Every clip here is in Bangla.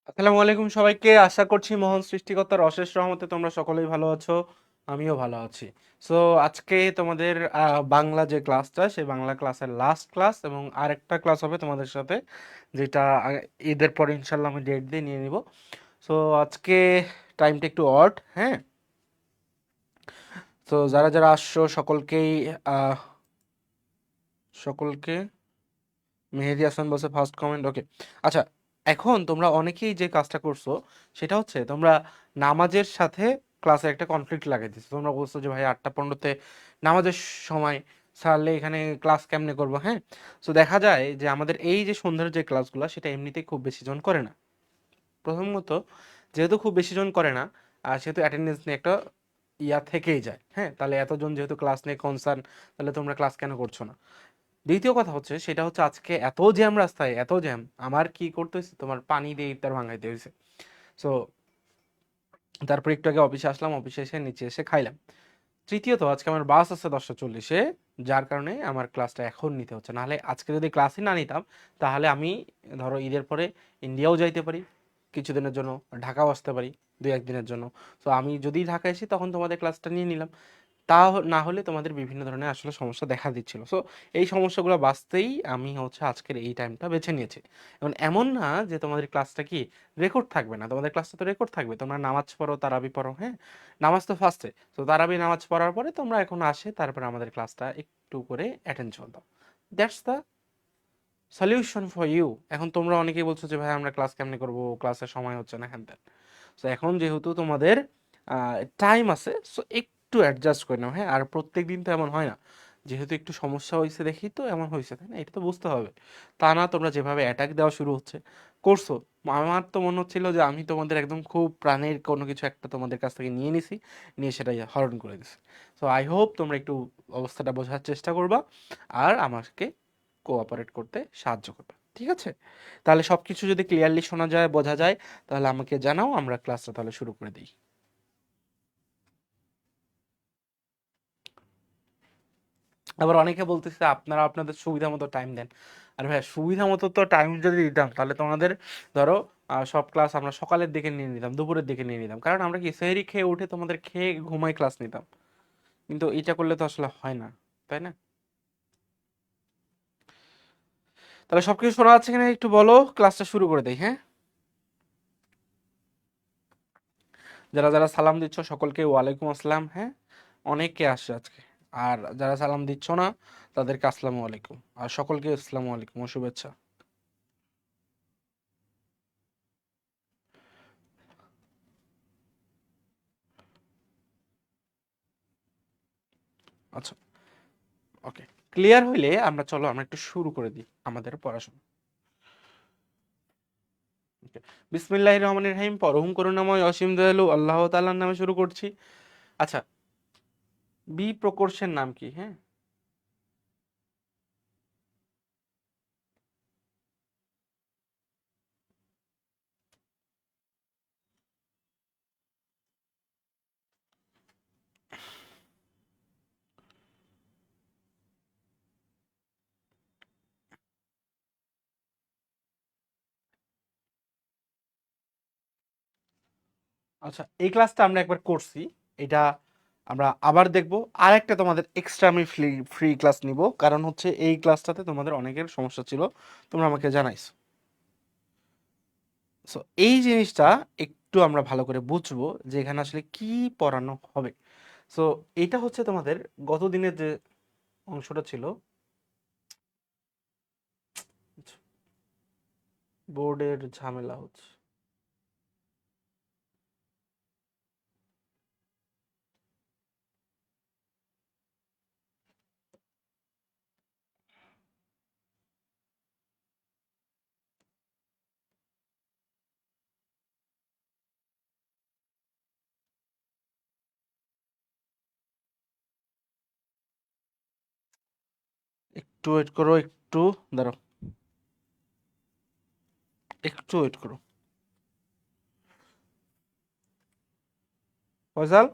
আসসালামু আলাইকুম সবাইকে। আশা করছি মহান সৃষ্টিকর্তার অশেষ রহমতে তোমরা সকলেই ভালো আছো। আমিও ভালো আছি। সো আজকে তোমাদের বাংলা যে ক্লাসটা, সেই বাংলা ক্লাসের লাস্ট ক্লাস এবং আরেকটা ক্লাস হবে তোমাদের সাথে, যেটা ঈদের পর ইনশাল্লাহ আমি ডেট দিয়ে নিয়ে নিব। সো আজকে টাইমটা একটু অড, হ্যাঁ। তো যারা যারা আসছো সকলকেই আহ, সকলকে মেহেদি হাসান বলছে ফার্স্ট কমেন্ট, ওকে। আচ্ছা, এখন তোমরা অনেকেই যে কাজটা করছো সেটা হচ্ছে তোমরা নামাজের সাথে ক্লাসে একটা কনফ্লিক্ট লাগাই দিচ্ছ। তোমরা বলছো যে ভাই 8টা 15-তে নামাজের সময় ছাড়লে এখানে ক্লাস কেমনে করবো, হ্যাঁ। তো দেখা যায় যে আমাদের এই যে সন্ধ্যার যে ক্লাসগুলো সেটা এমনিতেই খুব বেশি জন করে না। প্রথমত, যেহেতু খুব বেশি জন করে না, সেহেতু অ্যাটেন্ডেন্স নিয়ে একটা থেকেই যায়, হ্যাঁ। তাহলে এতজন যেহেতু ক্লাস নিয়ে কনসার্ন, তাহলে তোমরা ক্লাস কেন করছো না? দ্বিতীয় কথা হচ্ছে, সেটা হচ্ছে আজকে এত জ্যাম, রাস্তায় এত জ্যাম, আমার কি করতে হয়েছে, তোমার পানি দিয়ে ইফতার ভাঙাইতে হয়েছে। সো তারপর একটু আগে অফিসে আসলাম, অফিসে এসে নিচে এসে খাইলাম। তৃতীয়ত, আজকে আমার বাস আছে 10টা 40-এ, যার কারণে আমার ক্লাসটা এখন নিতে হচ্ছে। নাহলে আজকে যদি ক্লাসই না নিতাম, তাহলে আমি ধরো ঈদের পরে ইন্ডিয়াও যাইতে পারি কিছুদিনের জন্য, ঢাকাও আসতে পারি 2-1 দিনের জন্য। তো আমি যদি ঢাকা এসি তখন তোমাদের ক্লাসটা নিয়ে নিলাম। তা না হলে তোমাদের বিভিন্ন ধরনের আসলে সমস্যা দেখা দিচ্ছিল। সো এই সমস্যাগুলো বাঁচতেই আমি হচ্ছে আজকের এই টাইমটা বেছে নিয়েছি। এবং এমন না যে তোমাদের ক্লাসটা কি রেকর্ড থাকবে না, তোমাদের ক্লাসটা তো রেকর্ড থাকবে। তোমরা নামাজ পড়ো, তারাবি পড়ো, হ্যাঁ। নামাজ তো ফার্স্টে, তো তারাবি নামাজ পড়ার পরে তোমরা এখন আসে, তারপরে আমাদের ক্লাসটা একটু করে অ্যাটেনশন দাও। That's the solution for you. এখন তোমরা অনেকেই বলছো যে ভাই আমরা ক্লাস কেমনে করবো, ক্লাসের সময় হচ্ছে না, হ্যান ত্যান। সো এখন যেহেতু তোমাদের টাইম আছে, সো একটু অ্যাডজাস্ট করে নাও, হ্যাঁ। আর প্রত্যেক দিন তো এমন হয় না। যেহেতু একটু সমস্যা হয়েছে দেখি তো এমন হয়েছে, তাই না? এটা তো বুঝতে হবে। তা না তোমরা যেভাবে অ্যাটাক দেওয়া শুরু হচ্ছে করছো, আমার তো মনে হচ্ছিল যে আমি তোমাদের একদম খুব প্রাণের কোনো কিছু একটা তোমাদের কাছ থেকে নিয়ে নিছি, নিয়ে সেটাই হরণ করে দিছি। সো আই হোপ তোমরা একটু অবস্থাটা বোঝার চেষ্টা করবা আর আমাকে কোঅপারেট করতে সাহায্য করবে, ঠিক আছে? তাহলে সবকিছু যদি ক্লিয়ারলি শোনা যায়, বোঝা যায়, তাহলে আমাকে জানাও, আমরা ক্লাসটা তাহলে শুরু করে দিই। আবার অনেকে বলতেছে আপনারা আপনাদের সুবিধা মতো টাইম দেন। আর ভাই, সুবিধা মতো তো টাইম যদি দিতাম, তাহলে তোমাদের ধরো সব ক্লাস আমরা সকালের দিকে নিয়ে নিতাম, দুপুরের দিকে নিয়ে নিতাম, কারণ আমরা কি সেহরি খেয়ে উঠে তোমাদের খেয়ে ঘুমাই ক্লাস নিতাম। কিন্তু এটা করলে তো আসলে হয় না, তাই না? তাহলে সবকিছু শোনা যাচ্ছে কিনা একটু বলো, ক্লাসটা শুরু করে দেই, হ্যাঁ। যারা যারা সালাম দিচ্ছ সকলকে ওয়ালাইকুম আসসালাম, হ্যাঁ। অনেকে আসছে আজকে। আর যারা সালাম দিচ্ছ না, তাদেরকে আসসালামু আলাইকুম, আর সকলকে আসসালামু আলাইকুম ও শুভেচ্ছা। আচ্ছা, ওকে। ক্লিয়ার হইলে আমরা চলো আমরা একটু শুরু করে দিই আমাদের পড়াশোনা। ওকে। বিসমিল্লাহির রহমানির রহিম, পরম করুণাময় অসীম দয়ালু আল্লাহ তাআলার নামে শুরু করছি। আচ্ছা, বি প্রকর্ষের নাম কি, হ্যাঁ? আচ্ছা, এই ক্লাসটা আমরা একবার করছি, এটা আমরা আবার দেখব। আর একটা তোমাদের এক্সট্রা আমি ফ্রি ফ্রি ক্লাস নিব, কারণ হচ্ছে এই ক্লাসটাতে তোমাদের অনেকের সমস্যা ছিল, তোমরা আমাকে জানাইছো। সো এই জিনিসটা একটু আমরা ভালো করে বুঝবো যে এখানে আসলে কি পড়ানো হবে। সো এটা হচ্ছে তোমাদের গত দিনের যে অংশটা ছিল, বোর্ডের ঝামেলা হচ্ছে। একটু ওয়েট করো, একটু দাঁড়াও, একটু ওয়েট করো। ফয়সাল,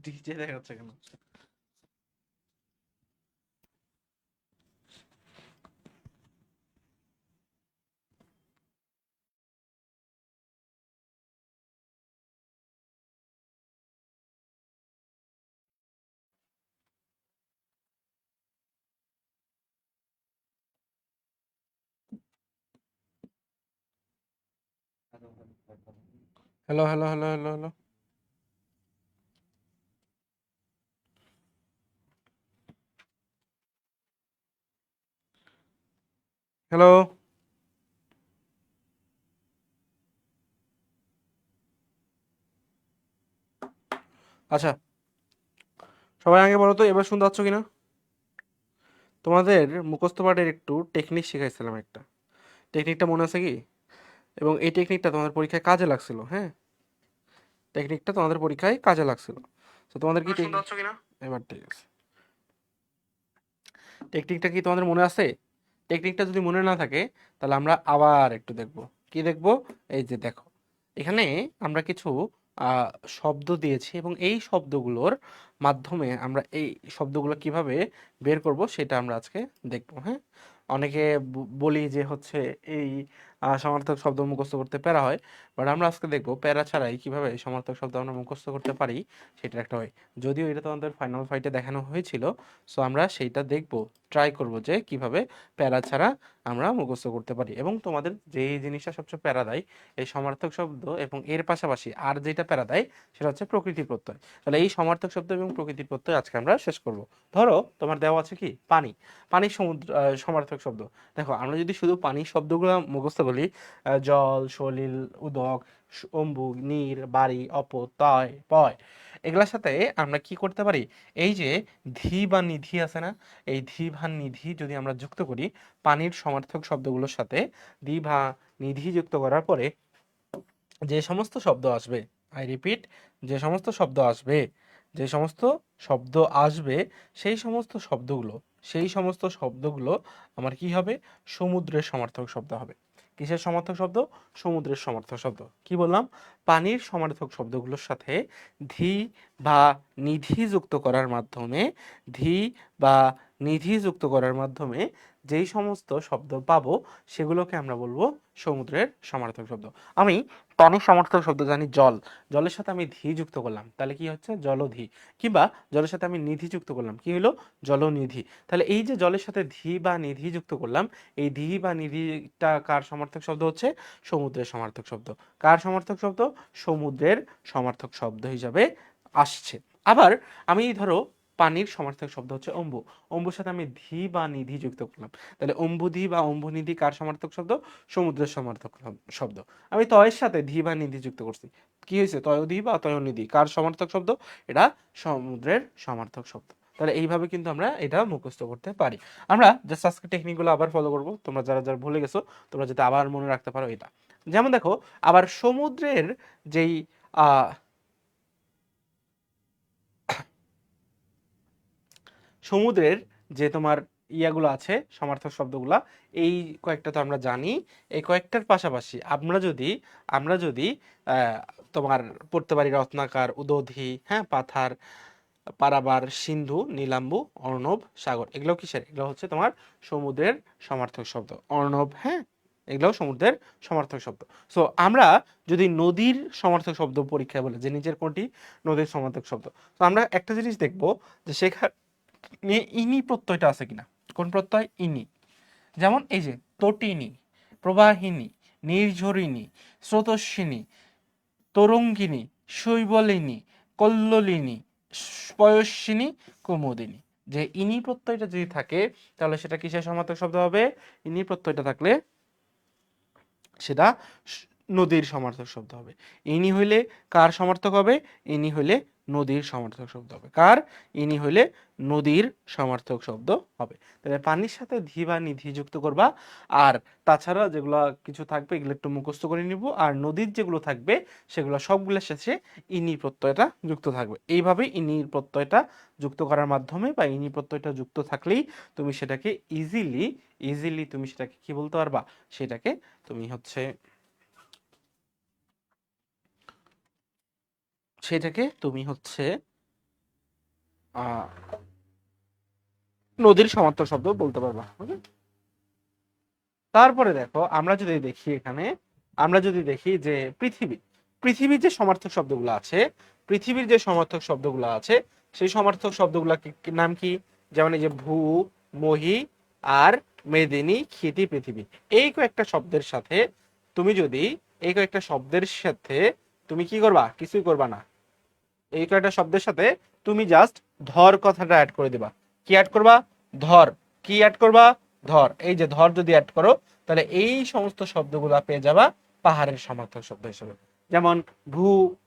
ডিজে দেখাচ্ছে কেন? Hello hello hello hello hello hello. আচ্ছা, সবাই আগে বলো তো এবার শুনতে পাচ্ছ কিনা? তোমাদের মুখস্থ পাঠের একটু টেকনিক শিখাইছিলাম একটা, টেকনিকটা মনে আছে কি? এবং এই টেকনিকটা তোমাদের পরীক্ষায় কাজে লাগছিল, হ্যাঁ, টেকনিকটা তোমাদের পরীক্ষায় কাজে লাগছিল। তো তোমাদের কি শুনতে পাচ্ছ কিনা? এবার ঠিক আছে। টেকনিকটা কি তোমাদের মনে আছে? টেকনিকটা যদি মনে না থাকে তাহলে আমরা আবার একটু দেখব। কি দেখব? এই যে দেখো, এখানে আমরা কিছু আহ, শব্দ দিয়েছি এবং এই শব্দগুলোর মাধ্যমে আমরা এই শব্দগুলো কিভাবে বের করব সেটা আমরা আজকে দেখব, হ্যাঁ। অনেকে বলি যে হচ্ছে এই সমার্থক শব্দ মুখস্থ করতে প্যারা হয়, বাট আমরা আজকে দেখব প্যারা ছাড়াই কিভাবে সমার্থক শব্দ আমরা মুখস্থ করতে পারি, সেটার একটা হয়। যদিও এটা তো আমাদের ফাইনাল ফাইটে দেখানো হয়েছিল, সো আমরা সেইটা দেখব, ট্রাই করব যে কিভাবে প্যারা ছাড়া আমরা মুখস্থ করতে পারি। এবং তোমাদের যে জিনিসটা সবচেয়ে প্যারা দেয় এই সমার্থক শব্দ এবং এর পাশাপাশি আর যেটা প্যারা দেয় সেটা হচ্ছে প্রকৃতি প্রত্যয়। তাহলে এই সমার্থক শব্দ এবং প্রকৃতি প্রত্যয় আজকে আমরা শেষ করব। ধরো তোমার দেওয়া আছে কি পানি, পানির সমুদ্র সমার্থক শব্দ। দেখো আমরা যদি শুধু পানির শব্দগুলো মুখস্থ করি, জল, সলিল, উদক, অম্বু, নীর, বাড়ি, অপ, তয়, পয়, এগুলোর সাথে আমরা কি করতে পারি? এই যে ধি বা নিধি আছে না, এই ধি বা নিধি যদি আমরা যুক্ত করি পানির সমার্থক শব্দগুলোর সাথে, ধি বা নিধি যুক্ত করার পরে যে সমস্ত শব্দ আসবে, আই রিপিট, যে সমস্ত শব্দ আসবে, যে সমস্ত শব্দ আসবে সেই সমস্ত শব্দগুলো, সেই সমস্ত শব্দগুলো আমার কি হবে? সমুদ্রের সমার্থক শব্দ হবে। কিসের সমার্থক শব্দ? সমুদ্রের সমার্থক শব্দ। কি বললাম? পানির সমার্থক শব্দগুলোর সাথে ধি বা নিধি যুক্ত করার মাধ্যমে, ধি বা নিধি যুক্ত করার মাধ্যমে যেই সমস্ত শব্দ পাবো সেগুলোকে আমরা বলবো সমুদ্রের সমার্থক শব্দ। আমি পানির সমার্থক শব্দ জানি জল, জলের সাথে আমি ধি যুক্ত করলাম তাহলে কি হচ্ছে? জলধি। কিংবা জলের সাথে আমি নিধি যুক্ত করলাম, কি হলো? জলনিধি। তাহলে এই যে জলের সাথে ধি বা নিধি যুক্ত করলাম, এই ধি বা নিধিটা কার সমার্থক শব্দ হচ্ছে? সমুদ্রের সমার্থক শব্দ। কার সমার্থক শব্দ? সমুদ্রের সমার্থক শব্দ হিসাবে আসছে। আবার আমি ধরো পানির সমার্থক শব্দ হচ্ছে অম্বু, অম্বুর সাথে আমি ধি বা নিধি যুক্ত করলাম, তাহলে অম্বুধি বা অম্বুনিধি কার সমার্থক শব্দ? সমুদ্রের সমার্থক শব্দ। আমি তয়ের সাথে ধি বা নিধি যুক্ত করছি, কি হয়েছে? তয়োধি বা তয়োনিধি কার সমার্থক শব্দ? এটা সমুদ্রের সমার্থক শব্দ। তাহলে এইভাবে কিন্তু আমরা এটা মুখস্থ করতে পারি। আমরা জাস্ট আজকে টেকনিকগুলো আবার ফলো করব, তোমরা যারা যারা ভুলে গেছো তোমরা যাতে আবার মনে রাখতে পারো এটা। যেমন দেখো, আবার সমুদ্রের যেই আহ সমুদ্রের যে তোমার ইয়াগুলো আছে সমার্থক শব্দগুলা, এই কয়েকটা তো আমরা জানি। এই কয়েকটার পাশাপাশি আমরা যদি আহ, তোমার পড়তে পারি রত্নাকার, উদধি, হ্যাঁ, পাথার, পারাবার, সিন্ধু, নীলাম্বু, অর্ণব, সাগর, এগুলো কিসের? এগুলো হচ্ছে তোমার সমুদ্রের সমার্থক শব্দ। অর্ণব, হ্যাঁ, এগুলোও সমুদ্রের সমার্থক শব্দ। সো আমরা যদি নদীর সমার্থক শব্দ পরীক্ষায় বলে যে নিচের কোনটি নদীর সমার্থক শব্দ, তো আমরা একটা জিনিস দেখবো যে সেখানে ইনি প্রত্যয়টা আছে কিনা। কোন প্রত্যয়? ইনি। যেমন এই যে তটিনী, প্রবাহিনী, নির্ঝরিণী, স্রোতস্বিনী, তরঙ্গিনী, শৈবলিনী, কল্লোলিনী, পয়স্বিনী, কুমুদিনী। যে ইনি প্রত্যয়টা যদি থাকে তাহলে সেটা কিসের সমার্থক শব্দ হবে? ইনি প্রত্যয়টা থাকলে সেটা নদীর সমার্থক শব্দ হবে। ইনি হইলে কার সমার্থক হবে? ইনি হইলে নদীর সমার্থক শব্দ হবে। কার? ইনি হইলে নদীর সমার্থক শব্দ হবে। তাহলে পানির সাথে ধি বা নিধি যুক্ত করবা, আর তাছাড়া যেগুলো কিছু থাকবে এগুলো একটু মুখস্থ করে নিব, আর নদীর যেগুলো থাকবে সেগুলো সবগুলোর শেষে ইনি প্রত্যয়টা যুক্ত থাকবে। এইভাবে ইনি প্রত্যয়টা যুক্ত করার মাধ্যমে বা ইনি প্রত্যয়টা যুক্ত থাকলেই তুমি সেটাকে ইজিলি তুমি সেটাকে কি বলতে পারবা? সেটাকে তুমি হচ্ছে সেটাকে তুমি হচ্ছে আহ নদীর সমার্থক শব্দ বলতে পারবা। ওকে, তারপরে দেখো আমরা যদি দেখি এখানে, আমরা যদি দেখি যে পৃথিবীর যে সমার্থক শব্দগুলো আছে, পৃথিবীর যে সমার্থক শব্দগুলো আছে সেই সমার্থক শব্দগুলো নাম কি? যেমন এই যে ভূ, মহি আর মেদিনী, ক্ষিতি, পৃথিবী, এই কয়েকটা শব্দের সাথে তুমি যদি এই কয়েকটা শব্দের সাথে তুমি কি করবা? কিছুই করবা না। এই কয়েকটা শব্দের সাথে তুমি জাস্ট ধর কথাটা অ্যাড করে দিবা। কি অ্যাড করবা? ধর। কি অ্যাড করবা? ধর। এই যে ধর যদি অ্যাড করো তাহলে এই সমস্ত শব্দগুলো পেয়ে যাবা পাহাড়ের সমার্থক শব্দ হিসেবে। যেমন ভূ,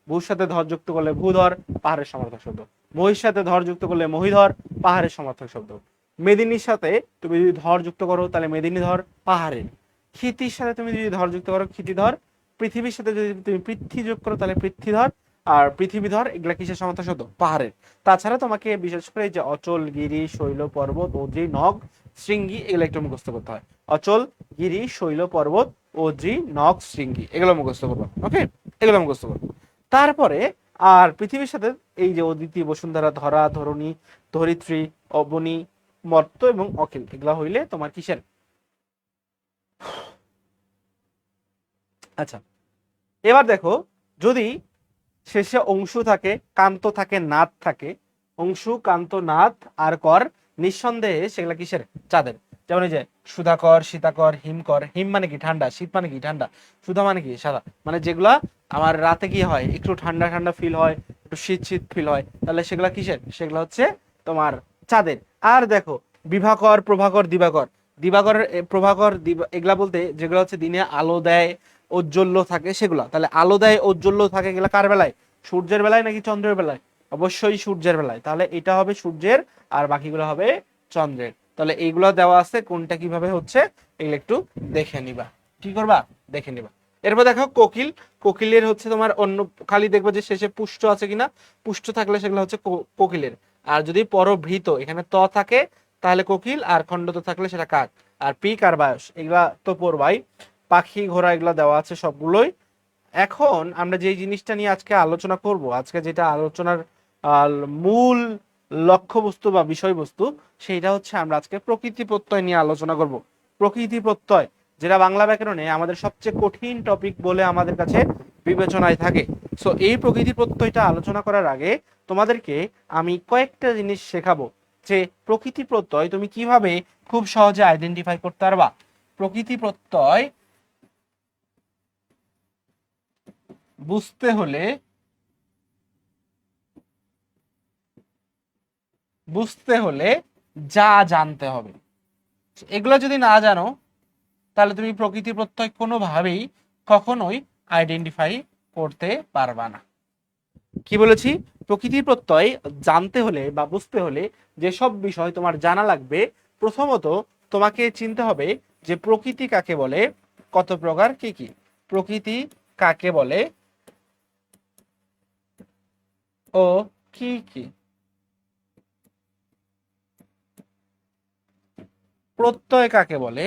ভূর সাথে ধর যুক্ত করলে ভূধর, পাহাড়ের সমার্থক শব্দ। মহির সাথে ধর যুক্ত করলে মহিধর, পাহাড়ের সমার্থক শব্দ। মেদিনীর সাথে তুমি যদি ধর যুক্ত করো তাহলে মেদিনী ধর, পাহাড়ের। ক্ষিতির সাথে তুমি যদি ধর যুক্ত করো ক্ষিতিধর। পৃথিবীর সাথে যদি তুমি পৃথ্বী যোগ করো তাহলে পৃথ্বীধর। আর পৃথিবীধর, এগুলা কিসের সমার্থক শব্দ? পাহাড়ের। তাছাড়া তোমাকে বিশেষ করে যে অচল, গিরি, শৈল, পর্বত, অদ্রি, নগ, শৃঙ্গি, এগুলো একটু মুখস্থ করতে হয়। অচল, গিরি, শৈল, পর্বত, অদ্রি, নগ, শৃঙ্গি, এগুলো মুখস্থ করবো। ওকে, এগুলো মুখস্থ করবো। তারপরে আর পৃথিবীর সাথে এই যে অদিতি, বসুন্ধরা, ধরা, ধরণী, ধরিত্রী, অবনী, মর্ত এবং অখিল, এগুলা হইলে তোমার কিসের? আচ্ছা, এবার দেখো, যদি শেষে অংশু থাকে, কান্ত থাকে, নাদ থাকে, অংশু, কান্ত, নাদ আর কর, নিঃসন্দেহে সেগুলা কিসের? চাঁদের। যেমন এই যে সুধাকর, সীতাকর, হিমকর। হিম মানে কি? ঠান্ডা। শীত মানে কি? ঠান্ডা। সুধা মানে কি? সাদা। মানে যেগুলা আমার রাতে কি হয়, একটু ঠান্ডা ঠান্ডা ফিল হয়, একটু শীত শীত ফিল হয়, তাহলে সেগুলা কিসের? সেগুলা হচ্ছে তোমার চাঁদের। আর দেখো বিভাকর, প্রভাকর, দিবাকর। দিবাকর, প্রভাকর, এগুলা বলতে যেগুলো হচ্ছে দিনে আলো দেয়, ঔজ্জ্বল্য থাকে সেগুলা। তাহলে আলো দেয়, ঔজ্জ্বল্য থাকে, এগুলা কার বেলায়? সূর্যের বেলায় নাকি চন্দ্রের বেলায়? অবশ্যই সূর্যের বেলায়। তাহলে এটা হবে সূর্যের আর বাকিগুলো হবে চন্দ্রের। তাহলে এইগুলো দেওয়া আছে, কোনটা কিভাবে হচ্ছে এগুলো একটু দেখে নিবা। কি করবা? দেখে নিবা। এরপর দেখো কোকিল। কোকিলের হচ্ছে তোমার অন্য খালি দেখবে যে শেষে পুষ্ট আছে কিনা। পুষ্ট থাকলে সেগুলো হচ্ছে কোকিলের। আর যদি পরভৃত এখানে ত থাকে তাহলে কোকিল, আর খণ্ডত থাকলে সেটা কাক। আর পিক আর বায়স এগুলা তো পড়বাই। পাখি, ঘোড়া, এগুলা দেওয়া আছে সবগুলোই। এখন আমরা যে জিনিসটা নিয়ে আজকে আলোচনা করব, আজকে যেটা আলোচনার মূল লক্ষ্যবস্তু বা বিষয়বস্তু, সেইটা হচ্ছে আমরা আজকে প্রকৃতি প্রত্যয় নিয়ে আলোচনা করব। প্রকৃতি প্রত্যয়, যেটা বাংলা ব্যাকরণে আমাদের সবচেয়ে কঠিন টপিক বলে আমাদের কাছে বিবেচনায় থাকে। সো এই প্রকৃতি প্রত্যয়টা আলোচনা করার আগে তোমাদেরকে আমি কয়েকটা জিনিস শেখাবো, যে প্রকৃতি প্রত্যয় তুমি কিভাবে খুব সহজে আইডেন্টিফাই করতে পারবা। প্রকৃতি প্রত্যয় বুঝতে হলে যা জানতে হবে, এগুলো যদি না জানো তাহলে তুমি প্রকৃতি প্রত্যয় কোনোভাবেই কখনোই আইডেন্টিফাই করতে পারবা না। কি বলেছি? প্রকৃতি প্রত্যয় জানতে হলে বা বুঝতে হলে যেসব বিষয় তোমার জানা লাগবে, প্রথমত তোমাকে চিনতে হবে যে প্রকৃতি কাকে বলে, কত প্রকার, কি কি। প্রকৃতি কাকে বলে ও কি কি। প্রত্যয় কাকে বলে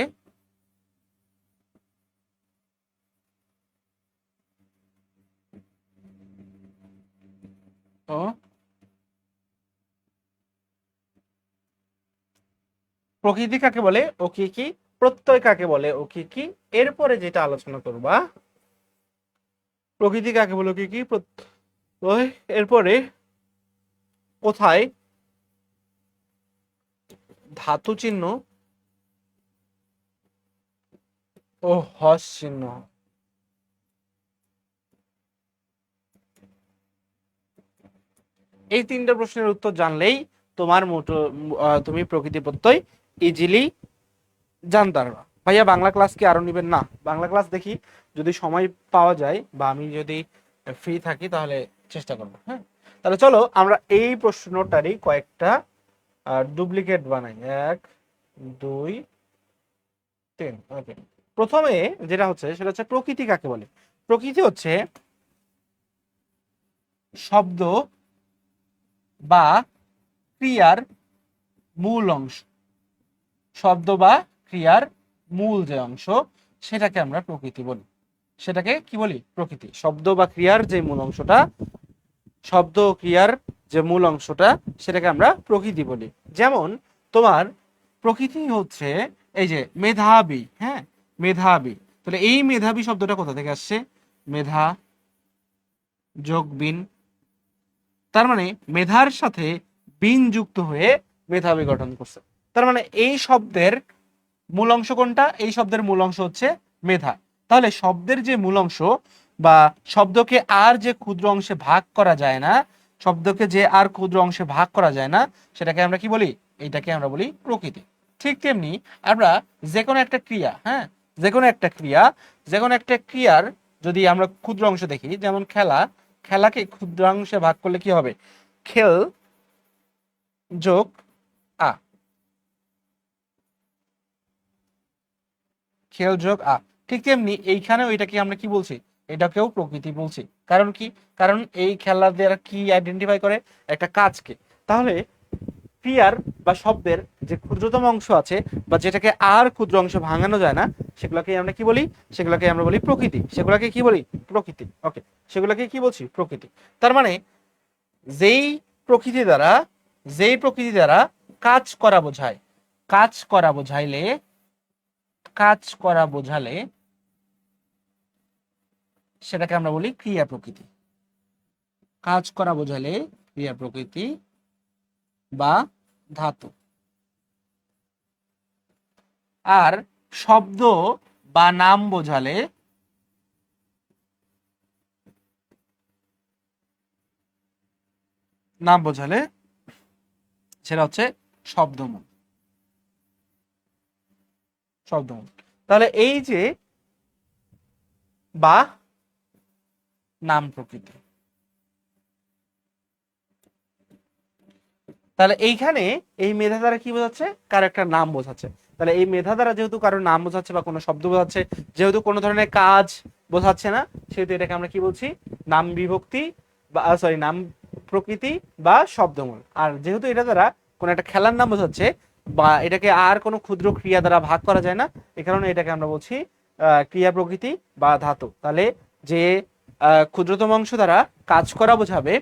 ও প্রকৃতি কাকে বলে ও কি কি, প্রত্যয় কাকে বলে ও কি কি। এরপরে যেটা আলোচনা করবা, প্রকৃতি কাকে বলে কি কি প্রত্যয়, এরপরে কোথায় ধাতু চিহ্ন ও হস চিহ্ন। এই তিনটা প্রশ্নের উত্তর জানলেই তোমার মোটো তুমি প্রকৃতি প্রত্যয় ইজিলি জানতে পারবা। ভাইয়া বাংলা ক্লাস কি আরো নিবেন? না, বাংলা ক্লাস দেখি যদি সময় পাওয়া যায় বা আমি যদি ফ্রি থাকি তাহলে চেষ্টা করবো। হ্যাঁ, তাহলে চলো আমরা এই প্রশ্নটারই কয়েকটা ডুপ্লিকেট বানাই। 1 2 3। ওকে, প্রথমে যেটা হচ্ছে সেটা হচ্ছে প্রকৃতি কাকে বলে। প্রকৃতি হচ্ছে শব্দ বা ক্রিয়ার মূল অংশ। শব্দ বা ক্রিয়ার মূল যে অংশ সেটাকে আমরা প্রকৃতি বলি। সেটাকে কি বলি? প্রকৃতি। শব্দ বা ক্রিয়ার যে মূল অংশটা, শব্দ ও ক্রিয়ার যে মূল অংশটা সেটাকে আমরা প্রকৃতি বলি। যেমন তোমার প্রকৃতি হচ্ছে এই যে মেধাবী, হ্যাঁ মেধাবী, তাহলে এই মেধাবী শব্দটা কোথা থেকে আসছে? মেধা যোগ বিন, তার মানে মেধার সাথে বিন যুক্ত হয়ে মেধাবী গঠন করছে। তার মানে এই শব্দের মূল অংশ কোনটা? এই শব্দের মূল অংশ হচ্ছে মেধা। তাহলে শব্দের যে মূল অংশ বা শব্দকে আর যে ক্ষুদ্র অংশে ভাগ করা যায় না, শব্দকে যে আর ক্ষুদ্র অংশে ভাগ করা যায় না, সেটাকে আমরা কি বলি? এইটাকে আমরা বলি প্রকৃতি। ঠিক তেমনি আমরা যে কোনো একটা ক্রিয়া, হ্যাঁ যে কোনো একটা ক্রিয়া, যে কোনো একটা ক্রিয়ার যদি আমরা ক্ষুদ্র অংশ দেখি, যেমন খেলা, খেলাকে ক্ষুদ্রাংশে ভাগ করলে কি হবে? খেল যোগ আ, খেল যোগ আ। ঠিক তেমনি এইখানেও এটাকে আমরা কি বলছি? এটাকেও প্রকৃতি বলছি। কারণ কি? কারণ এই খেলা দ্বারা কি আইডেন্টিফাই করে? একটা কাজকে। তাহলে ক্রিয়ার বা শব্দের যে ক্ষুদ্রতম অংশ আছে বা যেটাকে আর ক্ষুদ্র অংশ ভাঙানো যায় না, সেগুলোকে আমরা কি বলি? সেগুলোকে আমরা বলি প্রকৃতি। সেগুলোকে কি বলি? প্রকৃতি। ওকে, সেগুলোকে কি বলছি? প্রকৃতি। তার মানে যেই প্রকৃতি দ্বারা, যেই প্রকৃতি দ্বারা কাজ করা বোঝায়, কাজ করা বোঝাইলে, কাজ করা বোঝালে সেটাকে আমরা বলি ক্রিয়া প্রকৃতি। কাজ করা বোঝালে ক্রিয়া প্রকৃতি বা ধাতু। আর শব্দ বা নাম বোঝালে, নাম বোঝালে সেটা হচ্ছে শব্দমূল। শব্দমূল। তাহলে এই যে বা নাম প্রকৃতি, তাহলে এইখানে এই মেধা দ্বারা কি বোঝাচ্ছে? কারো একটা নাম বোঝাচ্ছে। তাহলে এই মেধা দ্বারা যেহেতু কারোর নাম বোঝাচ্ছে বা কোনো শব্দ বোঝাচ্ছে, যেহেতু কোনো ধরনের কাজ বোঝাচ্ছে না, সেহেতু এটাকে আমরা কি বলছি? নাম বিভক্তি বা সরি নাম প্রকৃতি বা শব্দমূল। আর যেহেতু এটা দ্বারা কোনো একটা খেলার নাম বোঝাচ্ছে বা এটাকে আর কোনো ক্ষুদ্র ক্রিয়া দ্বারা ভাগ করা যায় না, এ কারণে এটাকে আমরা বলছি ক্রিয়া প্রকৃতি বা ধাতু। তাহলে যে ক্ষুদ্রতম অংশ দ্বারা কাজ করা বোঝাবে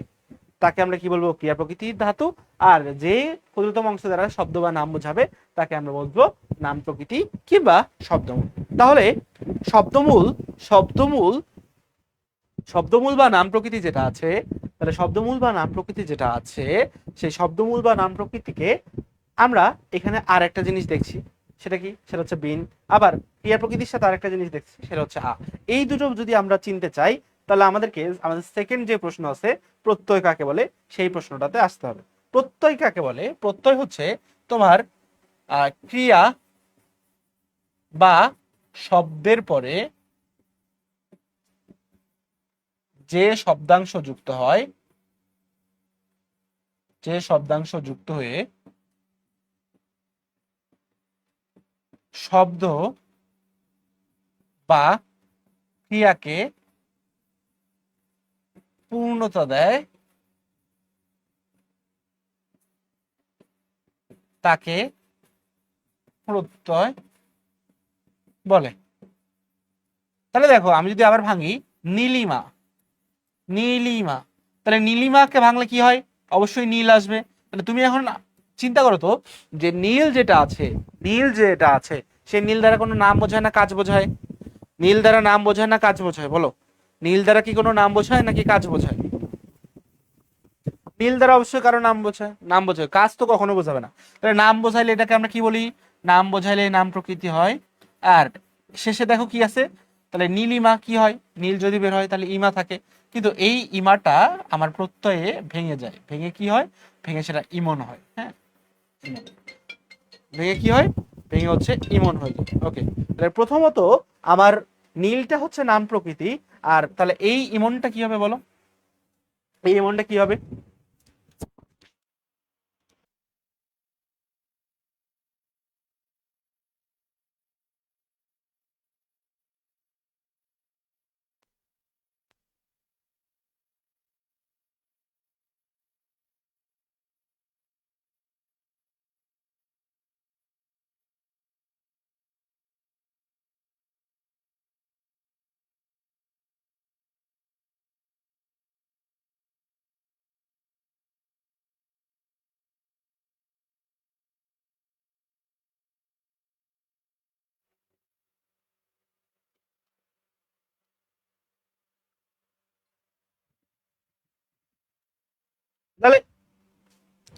তাকে আমরা কি বলবো? ক্রিয়া প্রকৃতির ধাতু। আর যে ক্ষুদ্রতম অংশ দ্বারা শব্দ বা নাম বোঝাবে তাকে আমরা বলবো নাম প্রকৃতি কিংবা শব্দমূল। তাহলে শব্দমূল, শব্দমূল, শব্দমূল বা নাম প্রকৃতি যেটা আছে, তাহলে শব্দমূল বা নাম প্রকৃতি যেটা আছে, সেই শব্দমূল বা নাম প্রকৃতিকে আমরা এখানে আর একটা জিনিস দেখছি। সেটা কি? সেটা হচ্ছে বিন। আবার ক্রিয়া প্রকৃতির সাথে আরেকটা জিনিস দেখছি, সেটা হচ্ছে আ। এই দুটো যদি আমরা চিনতে চাই, তাহলে আমাদেরকে আমাদের সেকেন্ড যে প্রশ্ন আছে, প্রত্যয় কাকে বলে, সেই প্রশ্নটাতে আসতে হবে। প্রত্যয় কাকে বলে? প্রত্যয় হচ্ছে তোমার ক্রিয়া বা শব্দের পরে যে শব্দাংশ যুক্ত হয়, যে শব্দাংশ যুক্ত হয়ে শব্দ বা ক্রিয়াকে পূর্ণতা দেয়, তাকে প্রত্যয় বলে। তাহলে দেখো, আমি যদি আবার ভাঙি, নীলিমা, নীলিমা, তাহলে নীলিমাকে ভাঙলে কি হয়? অবশ্যই নীল আসবে। তাহলে তুমি এখন চিন্তা করো তো, যে নীল যেটা আছে, নীল যেটা আছে, সেই নীল দ্বারা কোনো নাম বোঝায় না কাজ বোঝায়? নীল দ্বারা নাম বোঝায় না কাজ বোঝায়? বলো, নীল দ্বারা কি কোনো নাম বোঝায় নাকি কাজ বোঝায়? নীল দ্বারা অবশ্যই কারো নাম বোঝায়, নাম বোঝায়, কাজ তো কখনো বোঝাবে না। তাহলে নাম বোঝাইলে এটাকে আমরা কি বলি? নাম বোঝাইলে নাম প্রকৃতি হয়। আর শেষে দেখো কি আছে, তাহলে নীলিমা কি হয়? নীল যদি বের হয় তাহলে ইমা থাকে। কিন্তু এই ইমাটা আমার প্রত্যয়ে ভেঙে যায়, ভেঙে কি হয়? ভেঙে সেটা ইমন হয়। হ্যাঁ, ইমন। ভেঙে কি হয়? ভেঙে হচ্ছে ইমন হয়ে যায়। ওকে, তাহলে প্রথমত আমার নীলটা হচ্ছে নাম প্রকৃতি। আর তাহলে এই ইমনটা কি হবে বলো? এই ইমনটা কি হবে?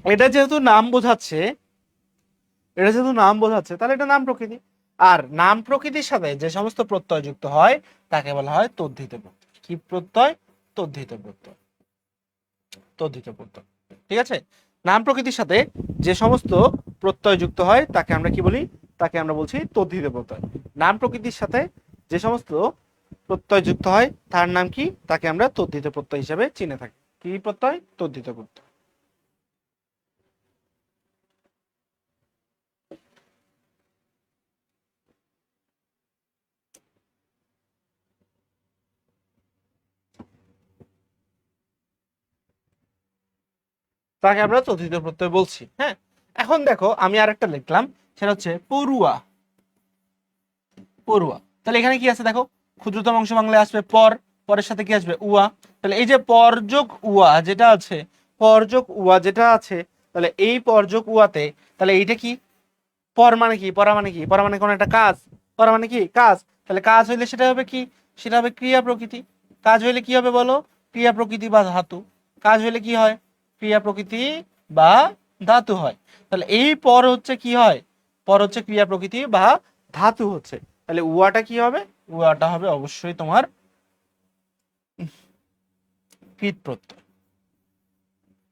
এটা যেহেতু নাম বোঝাচ্ছে, তাহলে এটা নাম প্রকৃতি। আর নাম প্রকৃতির সাথে যে সমস্ত প্রত্যয় যুক্ত হয় তাকে বলা হয় তদ্ধিত প্রত্যয়। কি প্রত্যয়? তদ্ধিত প্রত্যয়। তদ্ধিত প্রত্যয়, ঠিক আছে। নাম প্রকৃতির সাথে যে সমস্ত প্রত্যয় যুক্ত হয় তাকে আমরা কি বলি? তাকে আমরা বলছি তদ্ধিত প্রত্যয়। নাম প্রকৃতির সাথে যে সমস্ত প্রত্যয় যুক্ত হয় তার নাম কি? তাকে আমরা তদ্ধিত প্রত্যয় হিসেবে চিনে থাকি। কি প্রত্যয়? তদ্ধিত প্রত্যয়। তাকে আমরা তদ্ধিত প্রত্যয় বলছি। হ্যাঁ, এখন দেখো আমি আরেকটা লিখলাম, সেটা হচ্ছে পড়ুয়া। পড়ুয়া, তাহলে এখানে কি আছে দেখো, ক্ষুদ্রতম অংশ বাংলায় আসবে পর, পরের সাথে কি আসবে? উয়া। তাহলে এই যে পরযোগ উয়া যেটা আছে, পরযোগ উয়া যেটা আছে, তাহলে এই পরযোগ উয়াতে, তাহলে এইটা কি? পর মানে কি? পরা মানে কি? পরা মানে কোন একটা কাজ। পরা মানে কি? কাজ। তাহলে কাজ হইলে সেটা হবে কি? সেটা হবে ক্রিয়া প্রকৃতি। কাজ হইলে কি হবে বলো? ক্রিয়া প্রকৃতি বা ধাতু। কাজ হইলে কি হয়? ক্রিয়া প্রকৃতি বা ধাতু হয়। তাহলে এই পর হচ্ছে কি হয়? পর হচ্ছে ক্রিয়া প্রকৃতি বা ধাতু হচ্ছে। তাহলে উয়াটা কি হবে? উয়াটা হবে অবশ্যই তোমার কৃত প্রত্যয়।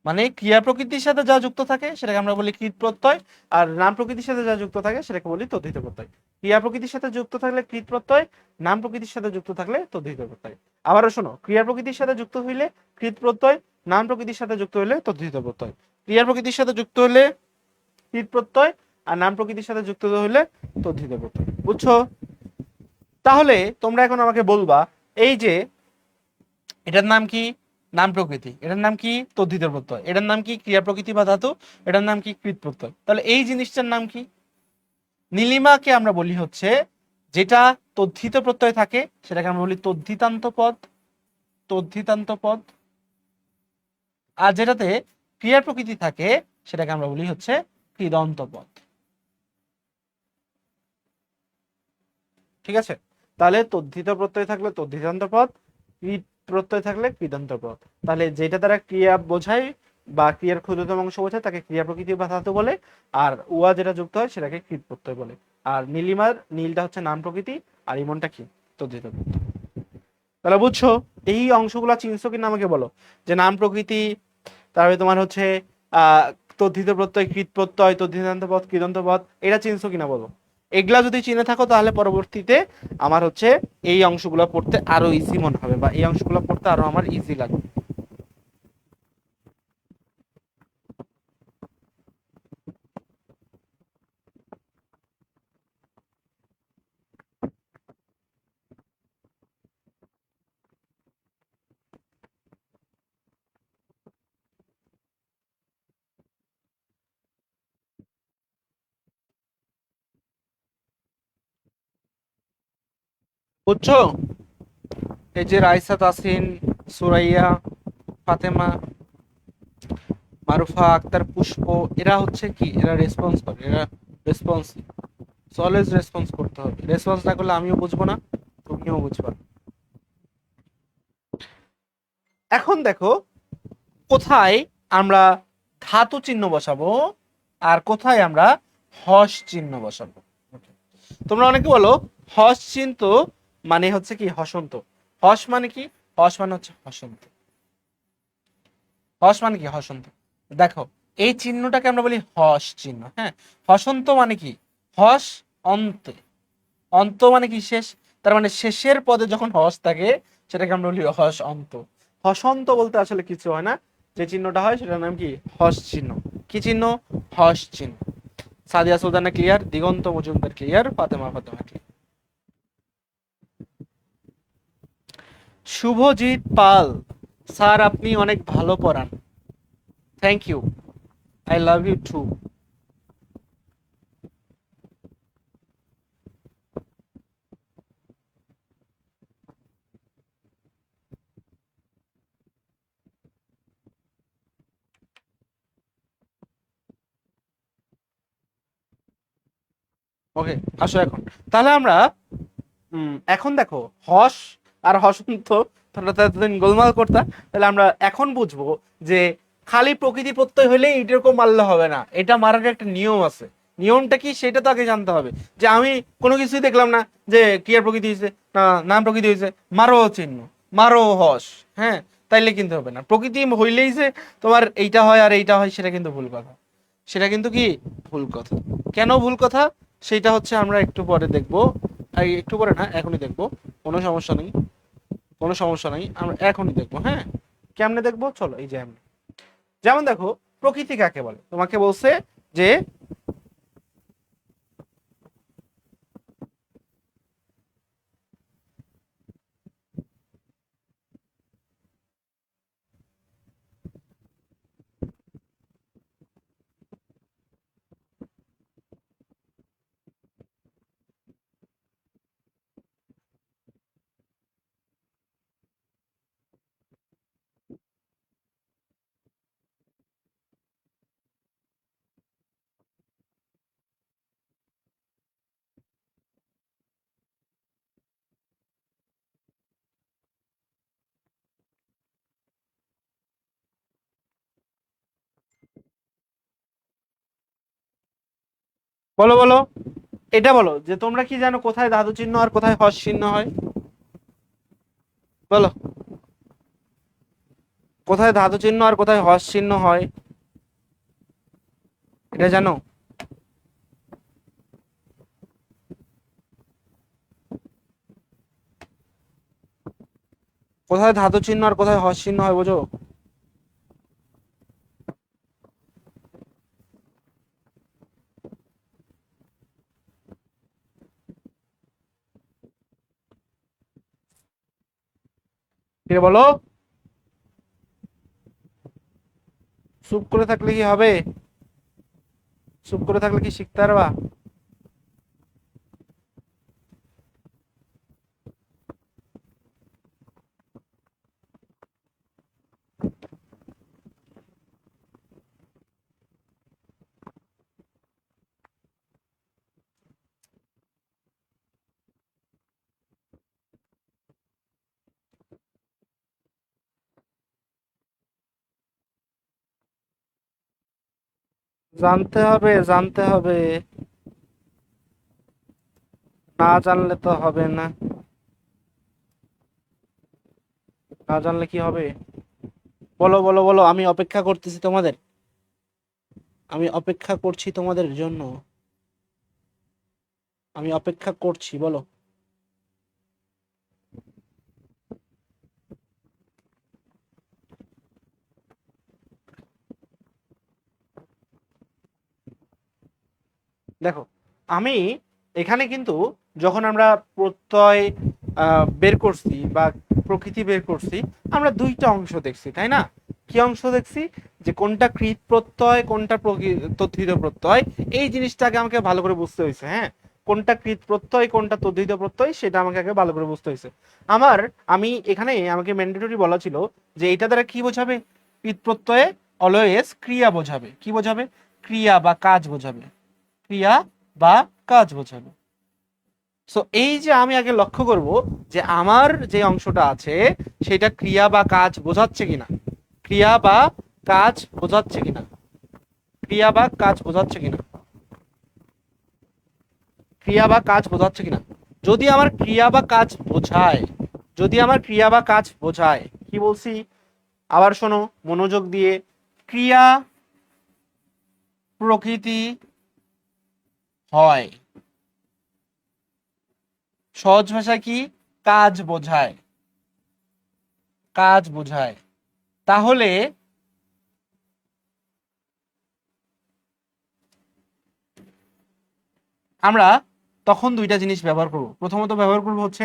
মানে ক্রিয়া প্রকৃতির সাথে যা যুক্ত থাকে সেটাকে আমরা বলি কৃত প্রত্যয়, আর নাম প্রকৃতির সাথে যা যুক্ত থাকে সেটাকে বলি তদ্ধিত প্রত্যয়। ক্রিয়া প্রকৃতির সাথে যুক্ত থাকলে কৃত প্রত্যয়, নাম প্রকৃতির সাথে যুক্ত থাকলে তদ্ধিত প্রত্যয়। আবারও শোনো, ক্রিয়া প্রকৃতির সাথে যুক্ত হইলে কৃত প্রত্যয়, নাম প্রকৃতির সাথে যুক্ত হইলে তদ্ধিত প্রত্যয়। ক্রিয়া প্রকৃতির সাথে যুক্ত হলে কৃত প্রত্যয়, আর নাম প্রকৃতির সাথে যুক্ত হইলে তদ্ধিত প্রত্যয়। বুঝছো? তাহলে তোমরা এখন আমাকে বলবা, এই যে এটার নাম কি? নাম প্রকৃতি। এটার নাম কি? তদ্ধিত প্রত্যয়। এটার নাম কি? ক্রিয়া প্রকৃতি বা ধাতু। এটার নাম কি? কৃত প্রত্যয়। তাহলে এই জিনিসটার নাম কি? নীলিমাকে আমরা বলি হচ্ছে, যেটা তদ্ধিত প্রত্যয় থাকে সেটাকে আমরা বলি তদ্ধিতান্ত পদ। তদ্ধিতান্ত পদ। আর যেটাতে ক্রিয়া প্রকৃতি থাকে সেটাকে আমরা বলি হচ্ছে কৃদন্ত পদ। ঠিক আছে? তাহলে তদ্ধিত প্রত্যয় থাকলে তদ্ধিতান্ত পদ, কৃত প্রত্যয় থাকলে কৃদন্ত পদ। তাহলে যেটা দ্বারা ক্রিয়া বোঝায় বা ক্রিয়ার ক্ষুদ্রতম অংশ বোঝায় তাকে ক্রিয়া প্রকৃতি বা ধাতু বলে, আর উয়া যেটা যুক্ত হয় সেটাকে কৃত প্রত্যয় বলে। আর নীলিমার নীলটা হচ্ছে নাম প্রকৃতি, আর ইমনটা কি? তদ্ধিত প্রত্যয়। তাহলে বুঝছো? এই অংশগুলো চিনছো কিনা আমাকে বলো। যে নাম প্রকৃতি, তারপরে তোমার হচ্ছে আহ তদ্ধিত প্রত্যয়, কৃত প্রত্যয়, তদ্ধিতান্ত পদ, কৃদন্ত পদ, এটা চিনছো কিনা বলো। এগুলা যদি চিনে থাকো তাহলে পরবর্তীতে আমার হচ্ছে এই অংশগুলো পড়তে আরো ইজি মনে হবে, বা এই অংশগুলো পড়তে আরো আমার ইজি লাগবে। বুঝছো? এই যে রাইসা, তাসিন, সুরাইয়া, ফাতেমা, মারুফা আক্তার, পুষ্প, এরা হচ্ছে কি? এরা রেসপন্স করে, এরা রেসপন্স, অলওয়েজ রেসপন্স করতে হবে। রেসপন্স না করলে আমিও বুঝবো না, তুমিও বুঝবা না। এখন দেখো, কোথায় আমরা ধাতু চিহ্ন বসাবো আর কোথায় আমরা হস চিহ্ন বসাবো। তোমরা অনেকে বলো হস চিহ্ন মানে হচ্ছে কি? হসন্ত। হস মানে কি? হস মানে হচ্ছে হসন্ত। হস মানে কি? হসন্ত। দেখো, এই চিহ্নটাকে আমরা বলি হস চিহ্ন। হ্যাঁ, হসন্ত মানে কি? হস অন্তে। অন্ত মানে কি? শেষ। তার মানে শেষের পদে যখন হস থাকে সেটাকে আমরা বলি হস অন্ত। হসন্ত বলতে আসলে কিছু হয় না, যে চিহ্নটা হয় সেটার নাম কি? হস চিহ্ন। কি চিহ্ন? হস চিহ্ন। Sadia Sultana clear, Diganta Majumdar clear, Fatema Fatema clear. Shubhajit Pal, sir আপনি অনেক ভালো পড়ান। Thank you, I love you too. Okay, আসো এখন। তাহলে আমরা এখন দেখো, হস আর হসন্ত তোমরা তো এতদিন গোলমাল করতা, তাহলে আমরা এখন বুঝবো যে খালি প্রকৃতি প্রত্যয় হলে এরকম মারলে হবে না, এটা মারার একটা নিয়ম আছে। নিয়মটা কি সেটা তো আগে জানতে হবে। যে আমি কোনো কিছুই দেখলাম না যে ক্রিয়ার প্রকৃতি হয়েছে না নাম প্রকৃতি হয়েছে, মারো চিহ্ন, মারো হস, হ্যাঁ, তাইলে কিন্তু হবে না। প্রকৃতি হইলেই যে তোমার এইটা হয় আর এইটা হয় সেটা কিন্তু ভুল কথা। সেটা কিন্তু কি ভুল কথা। কেন ভুল কথা সেটা হচ্ছে আমরা একটু পরে দেখবো। একটু পরে না, এখনই দেখবো। কোনো সমস্যা নেই, কোনো সমস্যা নেই, আমরা এখনই দেখবো। হ্যাঁ, কেমনে দেখবো চলো, এই যে যেমন দেখো প্রকৃতি কাকে বলে, তোমাকে বলছে যে বলো বলো, এটা বলো যে তোমরা কি জানো কোথায় ধাতু চিহ্ন আর কোথায় হস চিহ্ন হয়? বলো, কোথায় ধাতু চিহ্ন আর কোথায় হস চিহ্ন হয়, এটা জানো? কোথায় ধাতু চিহ্ন আর কোথায় হস চিহ্ন হয় বোঝো? ঠিক বলো, চুপ করে থাকলে কি হবে? চুপ করে থাকলে কি শিখতে পারবা? জানতে হবে, জানতে হবে, না জানলে তো হবে না। না জানলে কি হবে? বলো বলো বলো, আমি অপেক্ষা করতেছি তোমাদের, আমি অপেক্ষা করছি তোমাদের জন্য, আমি অপেক্ষা করছি, বলো। দেখো আমি এখানে কিন্তু যখন আমরা প্রত্যয় বের করছি বা প্রকৃতি বের করছি, আমরা দুইটা অংশ দেখছি, তাই না? কি অংশ দেখছি? যে কোনটা কৃত প্রত্যয় কোনটা তদ্ধিত প্রত্যয়, এই জিনিসটাকে আমাকে ভালো করে বুঝতে হয়েছে। হ্যাঁ, কোনটা কৃত প্রত্যয় কোনটা তদ্ধিত প্রত্যয় সেটা আমাকে আগে ভালো করে বুঝতে হয়েছে। আমি এখানে আমাকে ম্যান্ডেটরি বলা ছিল যে এটা দ্বারা কি বোঝাবে, কৃত প্রত্যয়ে অলওয়েজ ক্রিয়া বোঝাবে। কি বোঝাবে? ক্রিয়া বা কাজ বোঝাবে, ক্রিয়া বা কাজ বোঝাবে। সো এই যে আমি আগে লক্ষ্য করব যে আমার যে অংশটা আছে সেটা ক্রিয়া বা কাজ বোঝাচ্ছে কিনা, ক্রিয়া বা কাজ বোঝাচ্ছে কিনা, ক্রিয়া বা কাজ বোঝাচ্ছে কিনা, ক্রিয়া বা কাজ বোঝাচ্ছে কিনা। যদি আমার ক্রিয়া বা কাজ বোঝায়, যদি আমার ক্রিয়া বা কাজ বোঝায়, কি বলছি আবার শোনো মনোযোগ দিয়ে, ক্রিয়া প্রকৃতি হয়, সহজ ভাষা কি, কাজ বোঝায়, কাজ বোঝায়, তাহলে আমরা তখন দুইটা জিনিস ব্যবহার করব। প্রথমত ব্যবহার করব হচ্ছে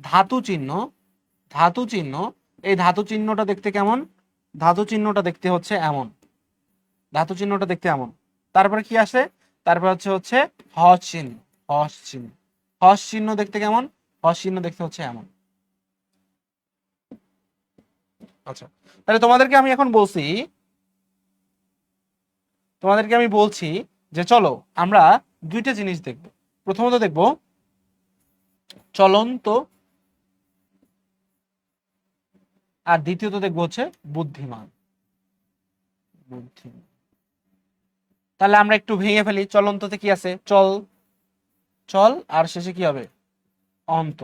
ধাতু চিহ্ন। ধাতু চিহ্ন, এই ধাতু চিহ্নটা দেখতে কেমন? ধাতু চিহ্নটা দেখতে হচ্ছে এমন, ধাতু চিহ্নটা দেখতে এমন। তারপরে কি আসে? তারপর হচ্ছে হস চিহ্ন, হস চিহ্ন, হস চিহ্ন দেখতে কেমন? হস চিহ্ন দেখতে হচ্ছে এমন। আচ্ছা, তাহলে তোমাদেরকে আমি এখন বলছি, তোমাদেরকে আমি বলছি যে চলো আমরা দুইটা জিনিস দেখব। প্রথমত দেখব চলন্ত, আর দ্বিতীয়ত দেখবো হচ্ছে বুদ্ধিমান। বুদ্ধিমান। তাহলে আমরা একটু ভেঙে ফেলি, চলন্ততে কি আছে, চল, চল আর শেষে কি হবে, অন্ত।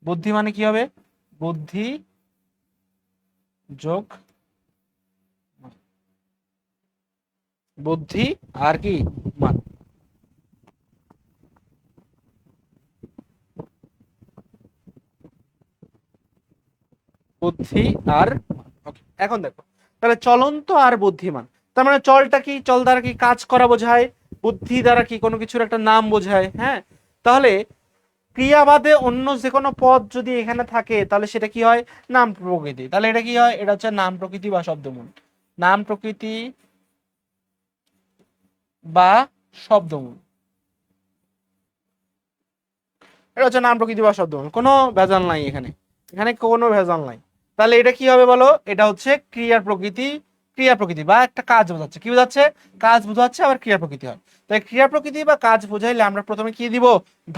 বুদ্ধি মানে কি হবে, বুদ্ধি যোগ বুদ্ধি আর কি মান। বুদ্ধি আর ওকে, এখন দেখো তাহলে চলন্ত আর বুদ্ধিমান, তার মানে চলটা কি, চল দ্বারা কি কাজ করা বোঝায়, বুদ্ধি দ্বারা কি কোনো কিছুর একটা নাম বোঝায়। হ্যাঁ, তাহলে ক্রিয়া বাদে অন্য যে কোনো পদ যদি এখানে থাকে তাহলে সেটা কি হয়, নাম প্রকৃতি। তাহলে এটা কি হয়, এটা হচ্ছে নাম প্রকৃতি বা শব্দমূল, নাম প্রকৃতি বা শব্দমূল, এটা হচ্ছে নাম প্রকৃতি বা শব্দমূল, কোনো ভেজাল নাই এখানে, এখানে কোনো ভেজাল নাই। তাহলে এটা কি হবে বলো, এটা হচ্ছে ক্রিয়ার প্রকৃতি, ক্রিয়া প্রকৃতি বা একটা কাজ বোঝাচ্ছে, কি বোঝাচ্ছে, কাজ বোঝাচ্ছে, আবার ক্রিয়া প্রকৃতি হয়। তাই ক্রিয়া প্রকৃতি বা কাজ বোঝাইলে আমরা প্রথমে কি দিব,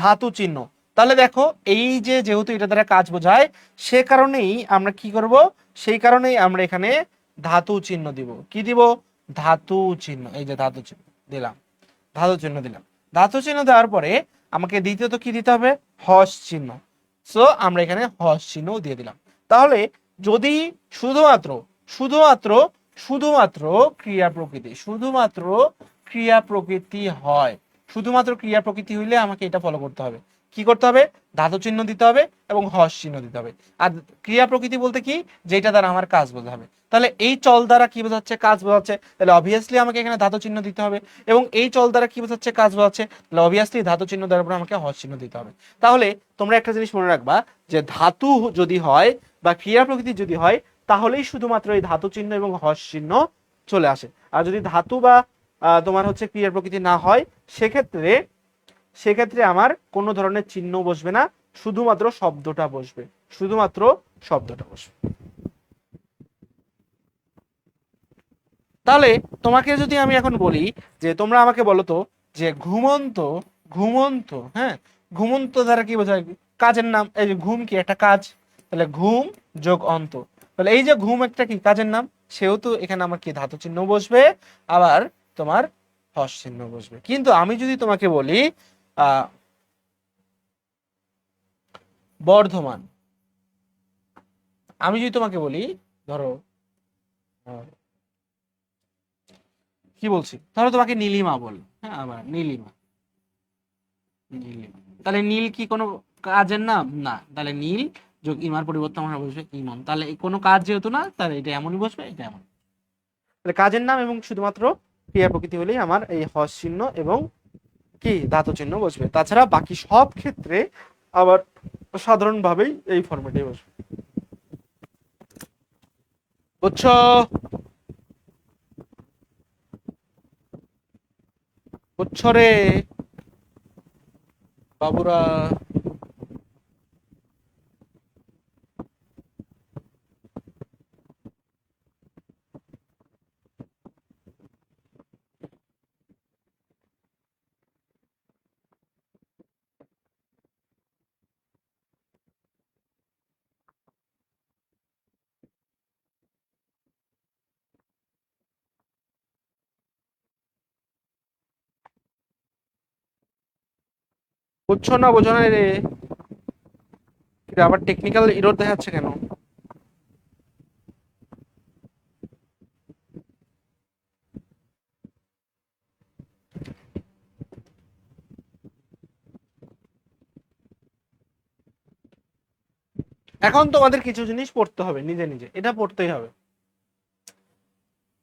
ধাতু চিহ্ন। তাহলে দেখো এই যে যেহেতু এটা দ্বারা কাজ বোঝায়, সে কারণেই আমরা কি করব, সেই কারণেই আমরা এখানে ধাতু চিহ্ন দিব, কি দিব, ধাতু চিহ্ন, এই যে ধাতু চিহ্ন দিলাম, ধাতু চিহ্ন দিলাম। ধাতু চিহ্ন দেওয়ার পরে আমাকে দ্বিতীয়ত কি দিতে হবে, হস চিহ্ন। সো আমরা এখানে হস চিহ্ন দিয়ে দিলাম। তাহলে যদি শুধুমাত্র শুধুমাত্র শুধুমাত্র ক্রিয়া প্রকৃতি, শুধুমাত্র ক্রিয়া প্রকৃতি হয়, শুধুমাত্র ক্রিয়া প্রকৃতি হইলে আমাকে এটা ফলো করতে হবে, কি করতে হবে, ধাতু চিহ্ন দিতে হবে এবং হস চিহ্ন দিতে হবে। আর ক্রিয়া প্রকৃতি বলতে কি, যেটা দ্বারা আমার কাজ বোঝাবে। তাহলে এই চল দ্বারা কি বোঝাচ্ছে, কাজ বোঝাচ্ছে, তাহলে অবভিয়াসলি আমাকে এখানে ধাতু চিহ্ন দিতে হবে। এবং এই চল দ্বারা কি বোঝাচ্ছে, কাজ বোঝাচ্ছে, তাহলে অবভিয়াসলি ধাতু চিহ্ন দেওয়ার পর আমাকে হস চিহ্ন দিতে হবে। তাহলে তোমরা একটা জিনিস মনে রাখবা, যে ধাতু যদি হয় বা ক্রিয়া প্রকৃতি যদি হয়, তাহলেই শুধুমাত্র এই ধাতু চিহ্ন এবং হস চিহ্ন চলে আসে। আর যদি ধাতু বা তোমার হচ্ছে ক্রিয়া প্রকৃতি না হয়, সেক্ষেত্রে সেক্ষেত্রে আমার কোনো ধরনের চিহ্ন বসবে না, শুধুমাত্র শব্দটা বসবে, শুধুমাত্র শব্দটা বসবে। তাহলে তোমাকে যদি আমি এখন বলি যে তোমরা আমাকে বলো তো, যে ঘুমন্ত, ঘুমন্ত, হ্যাঁ, ঘুমন্ত দ্বারা কি বোঝায়, কাজের নাম, এই যে ঘুম কি একটা কাজ, তাহলে ঘুম যোগ অন্ত, তাহলে এই যে ঘুম একটা কি কাজের নাম, সেহেতু এখানে আমার কি ধাতু চিহ্ন বসবে, আবার তোমার হস চিহ্ন বসবে। কিন্তু আমি যদি তোমাকে বলি আহ বর্ধমান, আমি যদি তোমাকে বলি, ধরো আহ, কি বলছি, ধরো তোমাকে নীলিমা বল, হ্যাঁ, আবার নীলিমা, নীলিমা, তাহলে নীল কি কোনো কাজের নাম না, তাহলে নীল যোগ ইমার পরিবর্তে আমরা বসবে ইমন, তাহলে এই কোনো কাজ যেহেতু না, তাহলে এটা এমনই বসবে, এটা এমন। তাহলে কাজের নাম এবং শুধুমাত্র ক্রিয়া প্রকৃতি হলেই আমার এই হস চিহ্ন এবং কি ধাতু চিহ্ন বসবে, তাছাড়া বাকি সব ক্ষেত্রে আবার সাধারণভাবেই এই ফরম্যাটে বসবে। বুঝছো, বুঝছো রে বাবুরা। বুঝছো না, বোঝো না রে, আবার টেকনিক্যাল এরর দেখাচ্ছে কেন। এখন তোমাদের কিছু জিনিস পড়তে হবে, নিজে নিজে এটা পড়তেই হবে।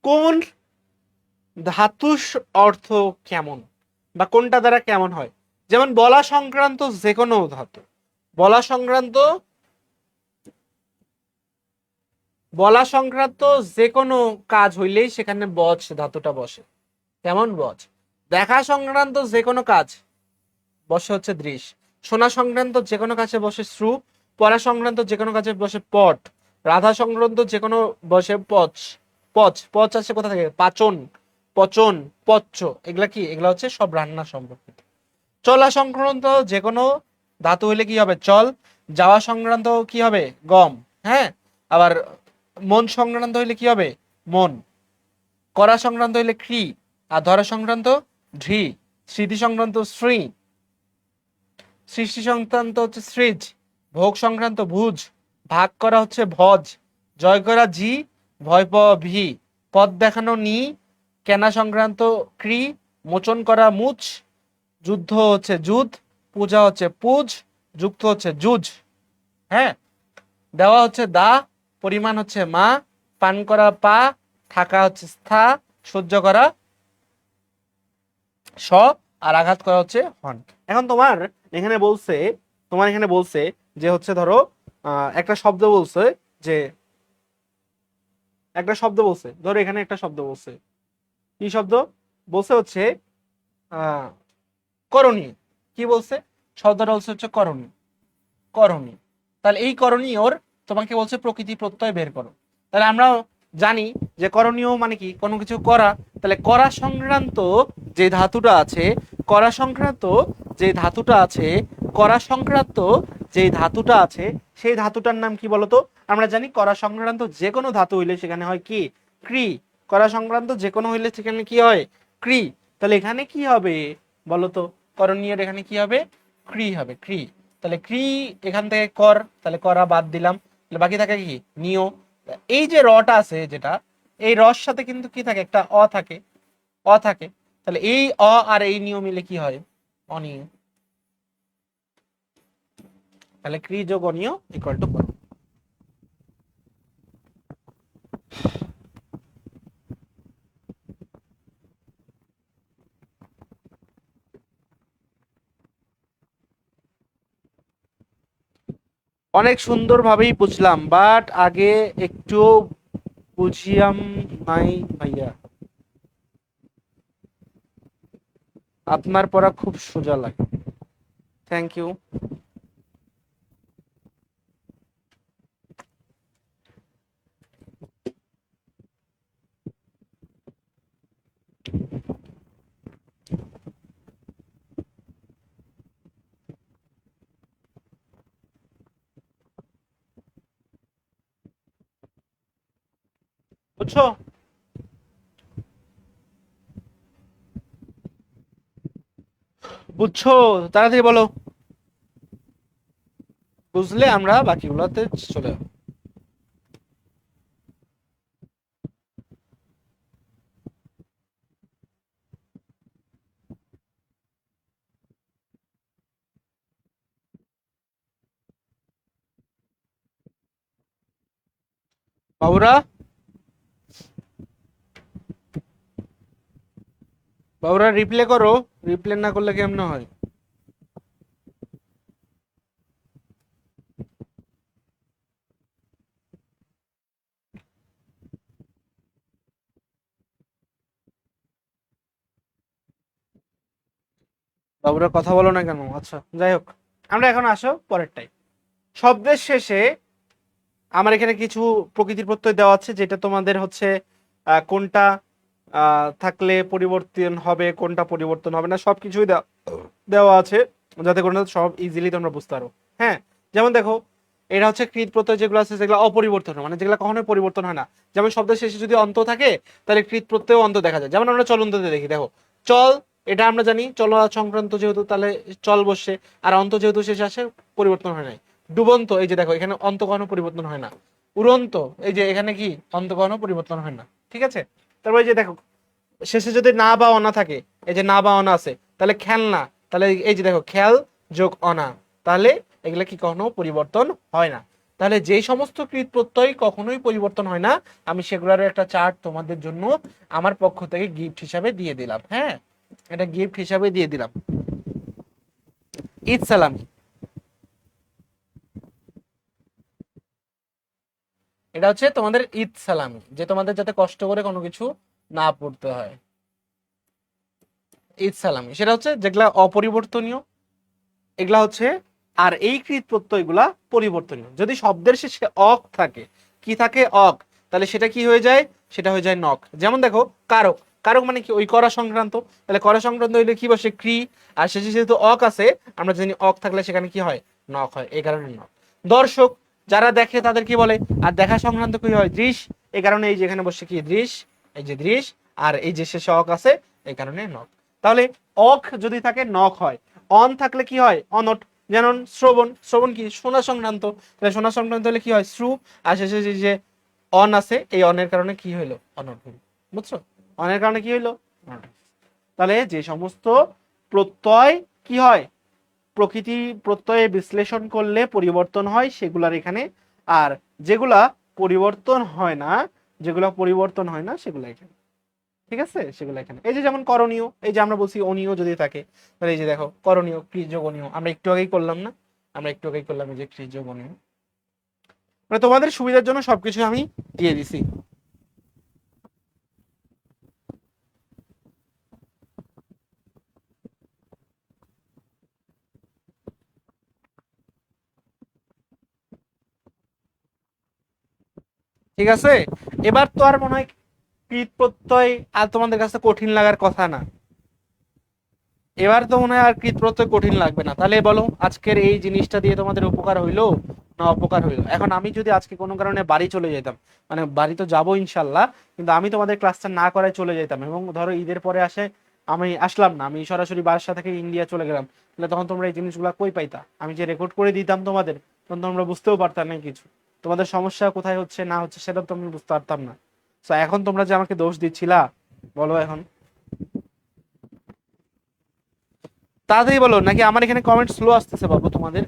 কোন ধাতুর অর্থ কেমন বা কোনটা দ্বারা কেমন হয়, যেমন বলা সংক্রান্ত যে কোনো ধাতু, বলা সংক্রান্ত, বলা সংক্রান্ত যে কোনো কাজ হইলেই সেখানে বজ ধাতুটা বসে, কেমন বজ। দেখা সংক্রান্ত যে কোনো কাজ বসে হচ্ছে দৃশ, শোনা সংক্রান্ত যে কোনো কাজে বসে শ্রু, পড়া সংক্রান্ত যে কোনো কাজে বসে পট, রাধা সংক্রান্ত যে কোনো বসে পচ, পচ, পচ আছে কোথা থেকে, পাচন, পচন, পচ্চ, এগুলা কি, এগুলা হচ্ছে সব রান্না সম্পর্কিত। চলা সংক্রান্ত যে কোনো ধাতু হইলে কি হবে, চল, যাওয়া সংক্রান্ত কি হবে, গম, হ্যাঁ, আবার মন সংক্রান্ত হইলে কি হবে, মন। করা সংক্রান্ত হইলে ক্রি, আর ধরা সংক্রান্ত ঢ্রি, স্মৃতি সংক্রান্ত শ্রী, সৃষ্টি সংক্রান্ত হচ্ছে সৃজ, ভোগ সংক্রান্ত ভুজ, ভাগ করা হচ্ছে ভজ, জয় করা জি, ভয় পাওয়া ভি, পথ দেখানো নি, কেনা সংক্রান্ত ক্রি, মোচন করা মুচ, যুদ্ধ হচ্ছে যুদ্ধ, পূজা হচ্ছে পুজ, যুক্ত হচ্ছে জুজ। হ্যাঁ, দেওয়া হচ্ছে দা, পরিমাণ হচ্ছে মা, পান করা পা, থাকা হচ্ছে স্থা, সহ্য করা স, আর আঘাত করা হচ্ছে হন। এখন তোমার এখানে বলছে যে হচ্ছে ধরো একটা শব্দ বলছে যে ধরো এখানে একটা শব্দ বলছে, কি শব্দ বলছে হচ্ছে করণীয়। কি বলছে? শব্দটা বলছে হচ্ছে করণীয়, করণীয়। তাহলে এই করণীয়র তোমাকে বলছে প্রকৃতি প্রত্যয় বের করো। তাহলে আমরা জানি যে করণীয় মানে কি, কোনো কিছু করা। তাহলে করা সংক্রান্ত যে ধাতুটা আছে, করা সংক্রান্ত যে ধাতুটা আছে, করা সংক্রান্ত যে ধাতুটা আছে, সেই ধাতুটার নাম কি বলতো? আমরা জানি করা সংক্রান্ত যে কোনো ধাতু হইলে সেখানে হয় কি? ক্রি। করা সংক্রান্ত যে কোনো হইলে সেখানে কি হয়? ক্রি। তাহলে এখানে কি হবে বলতো? করণীয়ের এখানে কি হবে? ক্রি হবে, ক্রি। তাহলে ক্রি এখান থেকে কর, তাহলে করা বাদ দিলাম, তাহলে বাকি থাকে কি? নিয়। এই যে রটা আছে যেটা, এই রস সাথে কিন্তু কি থাকে? একটা অ থাকে, অ থাকে। তাহলে এই অ আর এই নিয় মিলে কি হয়? অনিয়। তাহলে ক্রি যোগ অনিয় ইকুয়াল টু কর। অনেক সুন্দরভাবেই বুঝলাম, বাট আগে একটু বুঝিয়াম নাই ভাইয়া। আপনার পড়া খুব সোজা লাগে। Thank you. বুঝছো? বুঝছো? তাড়াতাড়ি বলো। বুঝলে আমরা বাকিগুলোতে চলে যাবো। বাবুরা, বাবুরা রিপ্লে করো। রিপ্লে না করলে কেমন হয়? বাবুরা কথা বলো না কেন? আচ্ছা, যাই হোক, আমরা এখন আসো পরেরটাই। শব্দের শেষে আমার এখানে কিছু প্রকৃতির প্রত্যয় দেওয়া আছে, যেটা তোমাদের হচ্ছে কোনটা থাকলে পরিবর্তন হবে, কোনটা পরিবর্তন হবে না, সবকিছুই দেওয়া আছে, যাতে করে সব ইজিলি তোমরা বুঝতে পারো। হ্যাঁ, যেমন দেখো, এটা হচ্ছে কৃত প্রত্যয় যেগুলো আছে সেগুলো অপরিবর্তন, মানে যেগুলো কখনোই পরিবর্তন হয় না। যেমন শব্দের শেষে যদি অন্ত থাকে, তাহলে কৃত প্রত্যয় অন্ত দেখা যায়। যেমন আমরা চলন্ততে দেখি, দেখো চল, এটা আমরা জানি চল সংক্রান্ত যেহেতু, তাহলে চল বসছে, আর অন্ত যেহেতু শেষে আসে, পরিবর্তন হয় নাই। ডুবন্ত, এই যে দেখো এখানে অন্ত কখনো পরিবর্তন হয় না। উড়ন্ত, এই যে এখানে কি অন্ত কখনো পরিবর্তন হয় না। ঠিক আছে? তারপর এই যে দেখো, শেষে যদি না বা অনা থাকে, এই যে না বা অনা আছে, তাহলে খেলনা, তাহলে এই যে দেখো খেল যোগ অনা, তাহলে এগুলা কি কখনো পরিবর্তন হয় না। তাহলে যেই সমস্ত কৃত প্রত্যয় কখনোই পরিবর্তন হয় না, আমি সেগুলোর একটা চার্ট তোমাদের জন্য আমার পক্ষ থেকে গিফট হিসাবে দিয়ে দিলাম। হ্যাঁ, এটা গিফট হিসাবে দিয়ে দিলাম। ঈদ সালামি, এটা হচ্ছে তোমাদের ঈদ সালামি, যে তোমাদের যাতে কষ্ট করে কোনো কিছু না পড়তে হয়। ঈদ সালামি সেটা হচ্ছে যেগুলা অপরিবর্তনীয়, এগুলা হচ্ছে। আর এই কৃত প্রত্যয়গুলা পরিবর্তনীয়। যদি শব্দের শেষে অক থাকে, কি থাকে? অক, তাহলে সেটা কি হয়ে যায়? সেটা হয়ে যায় নক। যেমন দেখো কারক, কারক মানে কি? ওই করা সংক্রান্ত। তাহলে করা সংক্রান্ত হইলে কি বসে? ক্রি। আর শেষে যেহেতু অক আছে, আমরা জানি অক থাকলে সেখানে কি হয়? নক হয়, এই কারণে নক। দর্শক, যারা দেখে তাদের কি বলে? আর দেখা সংক্রান্ত কি হয়? দৃশ। এই কারণে এই যে এখানে বসে কি? দৃশ, এই যে দৃশ। আর এই যে শেষে অক আছে এই কারণে নক। তাহলে অক যদি থাকে নক হয়, অন থাকলে কি হয় অনট। যেমন শ্রবণ, শ্রবণ কি শোনা সংক্রান্ত, তাহলে শোনা সংক্রান্ত হলে কি হয় শ্রু, আর শেষে যে অন আছে এই অনের কারণে কি হইলো অনট হইল। বুঝছো, অনের কারণে কি হইলো। তাহলে যে সমস্ত প্রত্যয় কি হয় প্রকৃতি প্রত্যয়ে বিশ্লেষণ করলে পরিবর্তন হয় সেগুলার এখানে, আর যেগুলা পরিবর্তন হয় না, যেগুলা পরিবর্তন হয় না সেগুলা এখানে। ঠিক আছে, সেগুলো এখানে। এই যে যেমন করণীয়, এই যে আমরা বলছি অনীয় যদি থাকে, তাহলে এই যে দেখো করণীয় ক্রিয়াযোগনীয় আমরা একটু আগেই করলাম না, আমরা একটু আগেই করলাম এই যে ক্রিয়াযোগনীয়। মানে তোমাদের সুবিধার জন্য সবকিছু আমি দিয়ে দিছি। ঠিক আছে, এবার তো আর মনে হয় কৃত প্রত্যয় আর তোমাদের কাছে কঠিন লাগার কথা না। এবার তো মনে হয় আর কৃত প্রত্যয় কঠিন লাগবে না। তাহলে বলো আজকের এই জিনিসটা দিয়ে তোমাদের উপকার হইলো না অপকার হইলো। এখন আমি যদি আজকে কোনো কারণে বাড়ি চলে যেতাম, মানে বাড়ি তো যাবো ইনশাল্লাহ, কিন্তু আমি তোমাদের ক্লাসটা না করায় চলে যেতাম, এবং ধরো ঈদের পরে আসে আমি আসলাম না, আমি সরাসরি বাসা থেকে ইন্ডিয়া চলে গেলাম, তাহলে তখন তোমরা এই জিনিসগুলো কই পাইতা? আমি যে রেকর্ড করে দিতাম তোমাদের, তখন তোমরা বুঝতেও পারতাম না কিছু, তোমাদের সমস্যা কোথায় হচ্ছে না হচ্ছে সেটা তো আমি বুঝতে পারতাম না। তো এখন তোমরা যে আমাকে দোষ দিচ্ছিলা, বলো এখন তাড়াতাড়ি বলো, নাকি আমার এখানে কমেন্ট স্লো আসতেছে বাবু তোমাদের?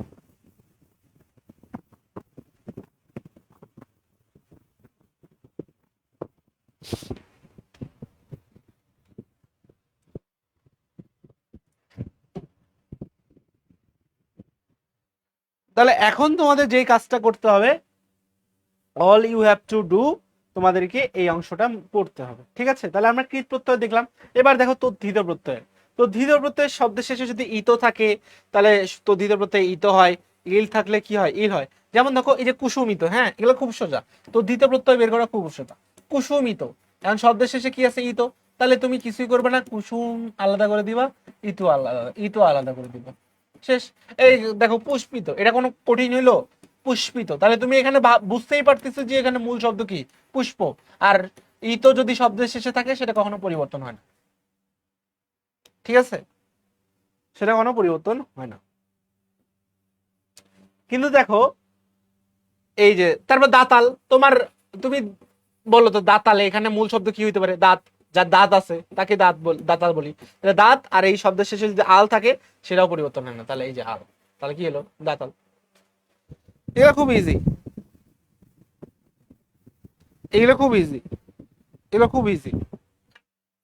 তাহলে এখন তোমাদের যেই কাজটা করতে হবে, all you have to do, তোমাদেরকে এই অংশটা পড়তে হবে। ঠিক আছে, তাহলে আমরা কৃত প্রত্যয় দেখলাম। এবার দেখো তদ্ধিত প্রত্যয়। তদ্ধিত প্রত্যয়ের শব্দের শেষে যদি ইত থাকে তাহলে তদ্ধিত প্রত্যয় ইত হয়, ইল থাকলে কি হয় ইল হয়। যেমন দেখো এই যে কুসুমিত, হ্যাঁ এগুলো খুব সোজা, তদ্ধিত প্রত্যয় বের করা খুব সোজা। কুসুমিত, এখন শব্দের শেষে কি আছে ইত, তাহলে তুমি কিছুই করবে না, কুসুম আলাদা করে দিবা, ইতু আলাদা, ইতু আলাদা করে দিবা, শেষ। এই দেখো পুষ্পিত, এটা কোনো কঠিন হইলো? পুষ্পিত, তাহলে তুমি এখানে বুঝতেই পারতেছো যে এখানে মূল শব্দ কি পুষ্প, আর ইতো যদি শব্দের শেষে থাকে সেটা কখনো পরিবর্তন হয় না। ঠিক আছে, সেটা কখনো পরিবর্তন হয় না। কিন্তু দেখো এই যে তারপর দাতাল, তোমার তুমি বলো তো দাতালে এখানে মূল শব্দ কি হইতে পারে? দাঁত, যার দাঁত আছে তাকে দাঁত দাতাল বলি। তাহলে দাঁত আর এই শব্দের শেষে যদি আল থাকে সেটাও পরিবর্তন হয় না, তাহলে এই যে আল, তাহলে কি হলো দাতাল। এটা খুব ইজি, এগুলো খুব ইজি, এগুলো খুব ইজি।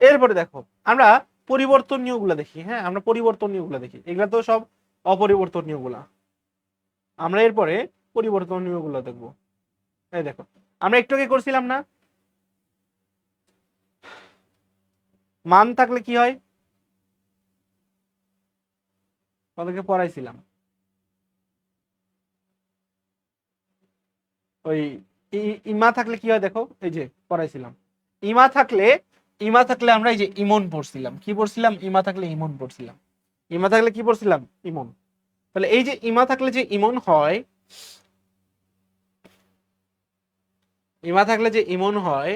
এরপরে দেখো আমরা পরিবর্তনীয় গুলা দেখি। হ্যাঁ, আমরা পরিবর্তনীয় গুলা দেখি, এগুলা তো সব অপরিবর্তনীয় গুলা। আমরা এরপরে পরিবর্তনীয় গুলা দেখবো। এই দেখো আমরা একটু আগে করছিলাম না, মান থাকলে কি হয়, তাদেরকে পড়াইছিলাম ওই ইমা থাকলে কি হয়, দেখো এই যে পড়াইছিলাম ইমা থাকলে, ইমা থাকলে আমরা এই যে ইমন পড়ছিলাম, কি পড়ছিলাম ইমা থাকলে ইমন পড়ছিলাম, ইমা থাকলে কি পড়ছিলাম ইমন। তাহলে এই যে ইমা থাকলে যে ইমন হয়, ইমা থাকলে যে ইমন হয়,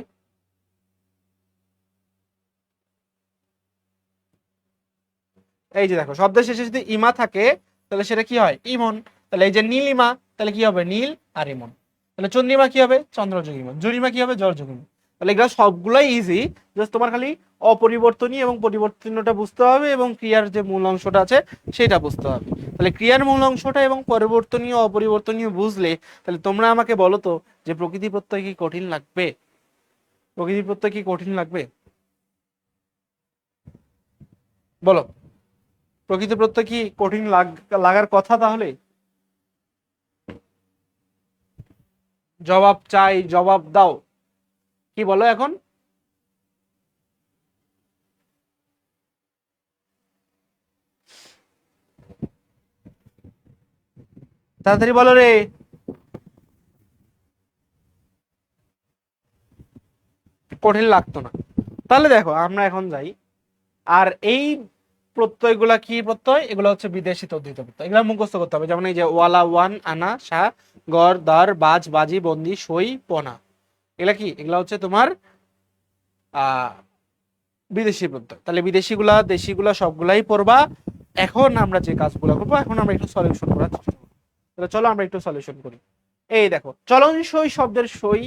এই যে দেখো শব্দের শেষে যদি ইমা থাকে তাহলে সেটা কি হয় ইমন। তাহলে এই যে নীলিমা, তাহলে কি হবে নীল আর ইমন। তাহলে চন্দ্রিমা কি হবে চন্দ্রযোগ ইমন, জরিমা কি হবে জরযোগ ইমন। তাহলে এগুলো সবগুলাই ইজি, জাস্ট তোমার খালি অপরিবর্তনীয় এবং পরিবর্তনীয়টা বুঝতে হবে, এবং ক্রিয়ার যে মূল অংশটা আছে সেটা বুঝতে হবে। তাহলে ক্রিয়ার মূল অংশটা এবং পরিবর্তনীয় অপরিবর্তনীয় বুঝলে, তাহলে তোমরা আমাকে বলো তো যে প্রকৃতি প্রত্যয় কি কঠিন লাগবে? প্রকৃতি প্রত্যয় কি কঠিন লাগবে বলো? প্রকৃতি প্রত্যয় কি কঠিন লাগার কথা? তাহলে জবাব চাই, জবাব দাও, কি বলো এখন? তাড়াতাড়ি বলো রে। কঠিন লাগতো না। তাহলে দেখো আমরা এখন যাই, আর এই প্রত্যয়গুলা কি প্রত্যয়? এগুলো হচ্ছে বিদেশি তদ্ধিত প্রত্যয়, এগুলো মুখস্থ করতে হবে। যেমন এই যে ওয়ালা, ওয়ান, আনা, শাহ, গড়, দার, বাজ, বাজি, বন্দি, সই, পনা, এগুলা কি? এগুলা হচ্ছে তোমার আহ বিদেশি প্রত্যয়। তাহলে বিদেশিগুলা দেশিগুলা সবগুলাই পড়বা। এখন আমরা যে কাজগুলো করবো, এখন আমরা একটু সলিউশন করার চেষ্টা করবো। তাহলে চলো আমরা একটু সলিউশন করি। এই দেখো, চলনসই শব্দের সই,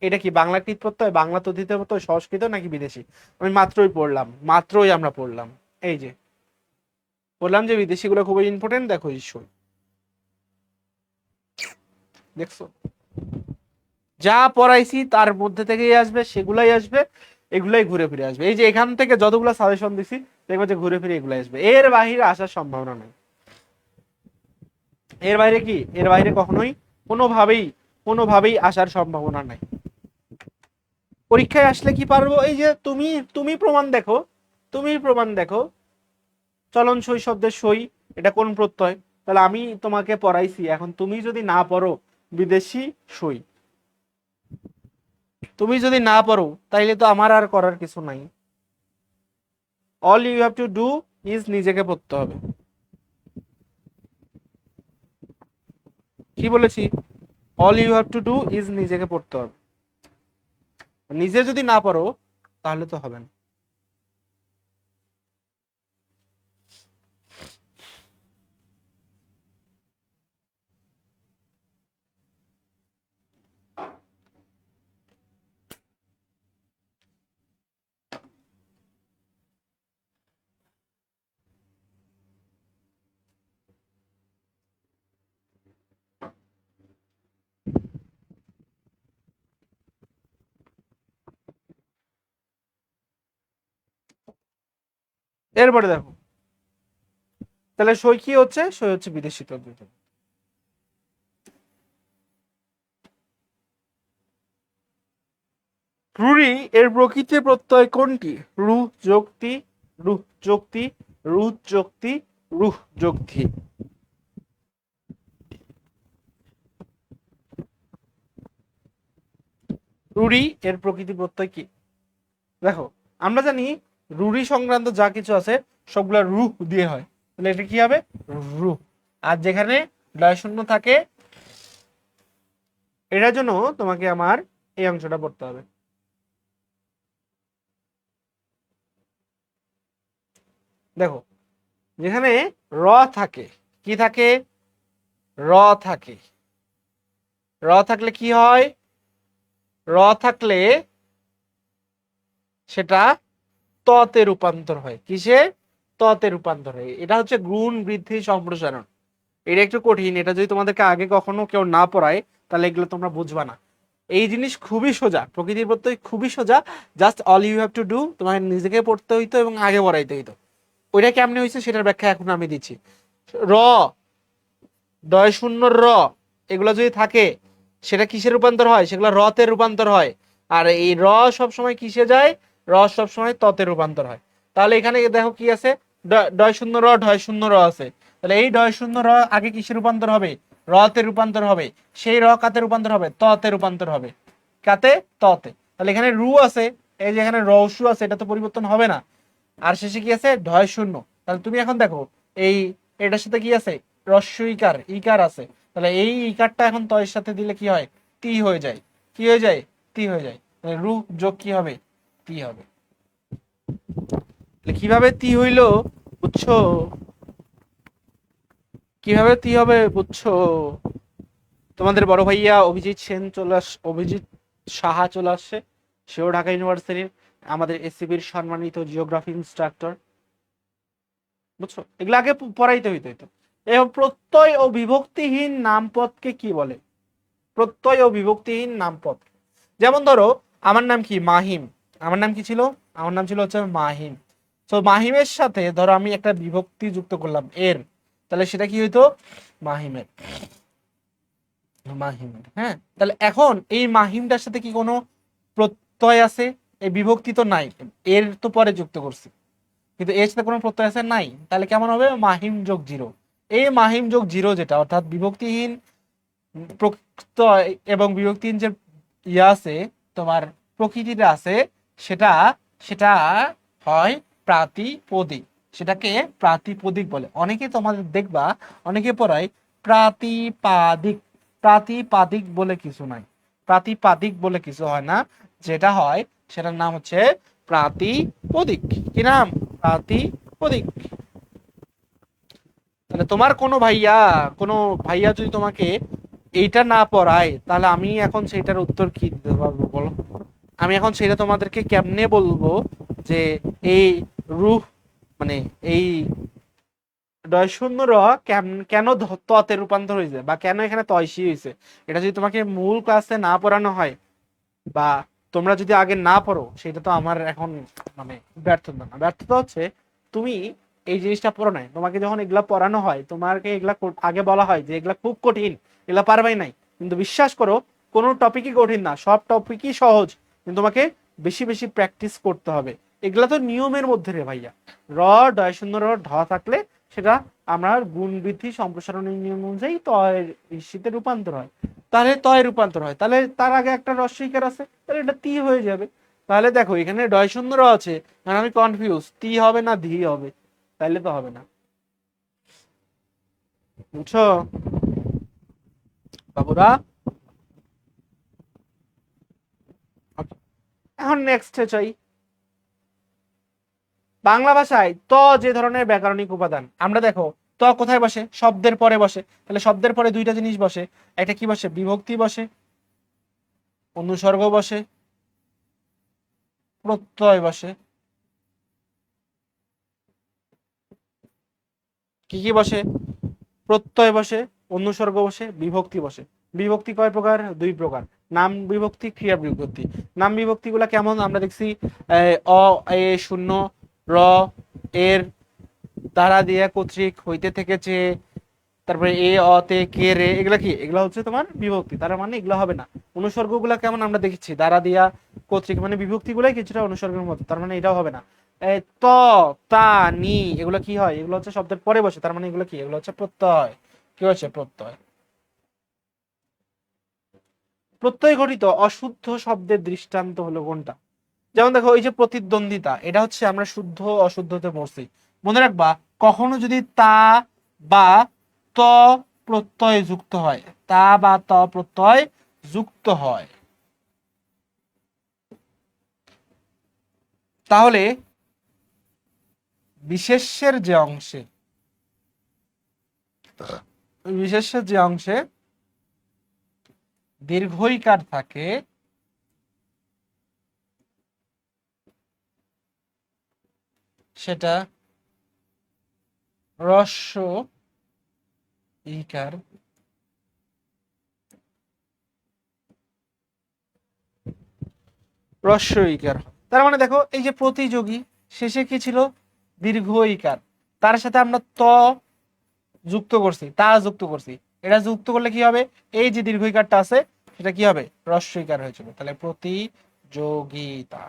এটা কি বাংলা কৃত প্রত্যয়, বাংলা তদ্ধিত প্রত্যয়, সংস্কৃত নাকি বিদেশি? আমি মাত্রই আমরা পড়লাম, এই যে বললাম যে বিদেশিগুলো খুবই ইম্পর্টেন্ট। দেখো এই সই, দেখছো যা পড়াইছি তার মধ্যে থেকেই আসবে, সেগুলাই আসবে, এগুলাই ঘুরে ফিরে আসবে। এই যে এখান থেকে যতগুলো সাজেশন দিছি দেখবে যে ঘুরে ফিরে এগুলো আসবে, এর বাইরে আসার সম্ভাবনা নেই। এর বাইরে কি, এর বাইরে কখনোই কোনোভাবেই আসার সম্ভাবনা নাই। পরীক্ষায় আসলে কি পারবো, এই যে তুমি প্রমাণ দেখো চলন সই শব্দের সই এটা কোন প্রত্যয়, তাহলে আমি তোমাকে পড়াইছি, এখন তুমি যদি না পড়ো বিদেশি সই, তুমি যদি না পড়ো তাইলে তো আমার আর করার কিছু নাই। All you have to do is নিজেকে পড়তে হবে। কি বলেছি? All you have to do is নিজেকে পড়তে হবে। নিজে যদি না পড়ো তাহলে তো হবে না। এরপরে দেখো, তাহলে সই কি হচ্ছে? সই হচ্ছে বিদেশি পদ্ধতি। রুড়ি এর প্রকৃতি প্রত্যয় কোনটি? রু যোগতি, রুহ যোগতি, রুহ যোগতি, রুহ যোগতি। রুড়ি এর প্রকৃতি প্রত্যয় কি? দেখো, আমরা জানি রুড়ি সংক্রান্ত যা কিছু আছে সবগুলা রুহ দিয়ে হয়, তাহলে এটা কি হবে? রুহ। আর যেখানে লয় শূন্য থাকে, এটার জন্য তোমাকে আমার এই অংশটা পড়তে হবে। দেখো, যেখানে র থাকে, কি থাকে? র থাকে। র থাকলে কি হয়? র থাকলে সেটা ততে রূপান্তর হয়। কিসে? ততে রূপান্তর হয়। এটা হচ্ছে গুণ বৃদ্ধি সম্প্রসারণ। এটা একটু কঠিন, এটা যদি তোমাদেরকে আগে কখনো কেউ না পড়ায় তাহলে এগুলো তোমরা বুঝবা না। এই জিনিস খুবই সোজা, প্রকৃতির প্রত্যয় খুবই সোজা। Just all you have to do, তোমাকে নিজেকে পড়তে হইতো এবং আগে পড়াইতে হইতো। ওইটা কেমনে হয়েছে সেটার ব্যাখ্যা এখন আমি দিচ্ছি। র, দয় শূন্য র, এগুলো যদি থাকে সেটা কিসের রূপান্তর হয়? সেগুলো রতে রূপান্তর হয়। আর এই র সবসময় কিসে যায়? র সবসময় ততে রূপান্তর হয়। তাহলে এখানে দেখো কি আছে, ডয় শূন্য র, ঢয় শূন্য র আছে। তাহলে এই ডয় শূন্য র আগে কিসে রূপান্তর হবে? রতে রূপান্তর হবে। সেই র কাতে রূপান্তর হবে? ততে রূপান্তর হবে। কাতে? ততে। তাহলে এখানে রু আছে, এই যে এখানে রসু আছে, এটা তো পরিবর্তন হবে না। আর শেষে কি আছে? ঢয় শূন্য। তাহলে তুমি এখন দেখো এই এটার সাথে কি আছে? রস্য ইকার, ইকার আছে। তাহলে এই ইকারটা এখন তয়ের সাথে দিলে কি হয়? তি হয়ে যায়। কি হয়ে যায়? তি হয়ে যায়। তাহলে রু যোগ কি হবে? তি হবে। কিভাবে তি হইলো বুঝছো? কিভাবে তি হবে বুঝছো? তোমাদের বড় ভাইয়া অভিজিৎ সেন অভিজিৎ সাহা চলে আসছে। সেও ঢাকা ইউনিভার্সিটির আমাদের এসসিবির সম্মানিত জিওগ্রাফি ইনস্ট্রাক্টর। বুঝছো? এগুলো আগে পড়াইতে হইতো। এবং প্রত্যয় ও বিভক্তিহীন নামপদকে কি বলে? প্রত্যয় ও বিভক্তিহীন নামপদ, যেমন ধরো আমার নাম কি? মাহিম। আমার নাম কি ছিল? আমার নাম ছিল হচ্ছে মাহিম। তো মাহিমের সাথে ধরো আমি একটা বিভক্তি যুক্ত করলাম এর, তাহলে সেটা কি হইতো? মাহিমের। মাহিমের, হ্যাঁ। তাহলে এখন এই মাহিমটার সাথে কি কোনো প্রত্যয় আছে? এই বিভক্তি তো নাই, এর তো পরে যুক্ত করছি, কিন্তু এর সাথে কোনো প্রত্যয় আছে? নাই। তাহলে কেমন হবে? মাহিম যোগ জিরো। এই মাহিম যোগ জিরো যেটা, অর্থাৎ বিভক্তিহীন প্রত্যয় এবং বিভক্তিহীন যে ইয়ে আছে তোমার প্রকৃতিটা আছে, সেটা সেটা হয় প্রাতিপদিক। সেটাকে প্রাতিপদিক বলে। অনেকে তোমাদের দেখবা অনেকে পড়ায় প্রাতিপাদিক। প্রাতিপাদিক বলে কিছু নাই, প্রাতিপাদিক বলে কিছু হয় না। যেটা হয় সেটার নাম হচ্ছে প্রাতিপদিক। কি নাম? প্রাতিপদিক। তাহলে তোমার কোনো ভাইয়া যদি তোমাকে এইটা না পড়ায়, তাহলে আমি এখন সেইটার উত্তর কি দিতে পারবো বলো? আমি এখন সেটা তোমাদেরকে কেমনে বলবো যে এই রূহ মানে এই ডয় শূন্য র কেন ততে রূপান্তর হয়েছে, বা কেন এখানে তয়সী হয়েছে, এটা যদি তোমাকে মূল ক্লাসে না পড়ানো হয়, বা তোমরা যদি আগে না পড়ো, সেটা তো আমার এখন মানে ব্যর্থতা না, ব্যর্থতা হচ্ছে তুমি এই জিনিসটা পড়ো নাই। তোমাকে যখন এগুলা পড়ানো হয়, তোমাকে এগুলা আগে বলা হয় যে এগুলা খুব কঠিন, এগুলা পারবাই নাই, কিন্তু বিশ্বাস করো কোনো টপিকই কঠিন না, সব টপিকই সহজ, কিন্তু তোমাকে বেশি বেশি প্র্যাকটিস করতে হবে। এগুলা তো নিয়মের মধ্যে রে ভাইয়া। র ডয় শূন্য র ঢ থাকলে সেটা আমরা গুণ বৃদ্ধি সম্প্রসারণের নিয়ম অনুযায়ী তয়ের শীতে রূপান্তর হয়, তাহলে তয় রূপান্তর হয়, তাহলে তার আগে একটা রস্বইকার আছে, তাহলে এটা তি হয়ে যাবে। তাহলে দেখো এখানে ডয় শূন্য র আছে, মানে আমি কনফিউজ তি হবে না ধি হবে, তাইলে তো হবে না। বুঝছো বাবুরা? এখন নেক্সটে চাই, বাংলা ভাষায় ত যে ধরনের ব্যাকরণিক উপাদান, আমরা দেখো ত কোথায় বসে? শব্দের পরে বসে। তাহলে শব্দের পরে দুইটা জিনিস বসে, একটা কি বসে? বিভক্তি বসে, অনুসর্গ বসে, প্রত্যয় বসে। কি কি বসে? প্রত্যয় বসে, অনুসর্গ বসে, বিভক্তি বসে। বিভক্তি কয় প্রকার? দুই প্রকার, নাম বিভক্তি, ক্রিয়া বিভক্তি। নাম বিভক্তি গুলা কেমন আমরা দেখছি, অ এ শূন্য, র এর, দ্বারা দিয়া, কর্তৃক, হইতে, থেকেছে, তারপরে এ অতে, কে রে, এগুলা কি? এগুলা হচ্ছে তোমার বিভক্তি, তার মানে এগুলা হবে না। অনুসর্গ গুলা কেমন আমরা দেখেছি, দ্বারা দিয়া, কর্তৃক, মানে বিভক্তি গুলাই কিছুটা অনুসর্গের মতো, তার মানে এটাও হবে না। ত, তা, নি, এগুলো কি হয়? এগুলো হচ্ছে শব্দের পরে বসে, তার মানে এগুলো কি? এগুলো হচ্ছে প্রত্যয়। কি হচ্ছে? প্রত্যয়। প্রত্যয় ঘটিত অশুদ্ধ শব্দের দৃষ্টান্ত হলো কোনটা? যেমন দেখো এই যে প্রতিদ্বন্দ্বিতা, এটা হচ্ছে আমরা শুদ্ধ অশুদ্ধতে পড়ছি। মনে রাখবা, কখনো যদি তা বা ত প্রত্যয় যুক্ত হয়, তা বা ত প্রত্যয় যুক্ত হয়, তাহলে বিশেষ্যের যে অংশে বিশেষ্যের যে অংশে দীর্ঘইকার থাকে, সেটা হ্রস্ব ইকার হ্রস্ব ইকার। তার মানে দেখো এই যে প্রতিযোগী, শেষে কি ছিল? দীর্ঘ ইকার, তার সাথে আমরা ত যুক্ত করছি, তা যুক্ত করছি, এটা যুক্ত করলে কি হবে? এই যে দীর্ঘ ইকারটা আছে, সেটা কি হবে? হ্রস্ব ইকার হয়ে যাবে। তাহলে প্রতিযোগিতা,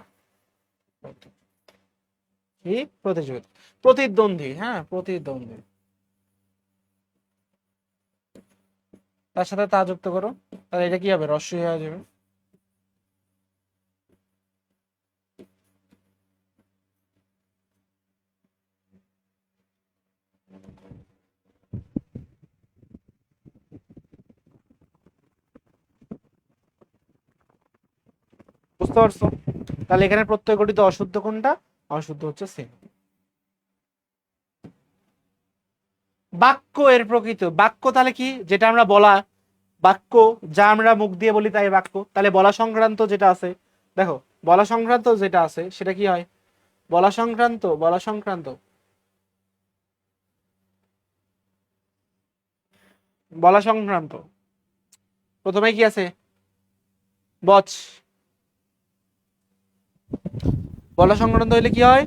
কি? প্রতিযোগিতা, প্রতিদ্বন্দ্বী, হ্যাঁ প্রতিদ্বন্দ্বী, তার সাথে তা যুক্ত করো, তাহলে এটা কি হবে? হ্রস্ব ই হয়ে যাবে। বুঝতে পারছো? তাহলে এখানে প্রত্যয় গঠিত অশুদ্ধ কোনটা? অশুদ্ধ হচ্ছে সে। বাক্য এর প্রকৃত বাক্য তাহলে কি? যেটা আমরা বলা বাক্য, যা আমরা মুখ দিয়ে বলি তাই বাক্য। তাহলে বলা সংক্রান্ত যেটা আছে, দেখো বলা সংক্রান্ত যেটা আছে সেটা কি হয়? বলা সংক্রান্ত প্রথমে কি আছে? বচ। বলা সংক্রান্ত হইলে কি হয়?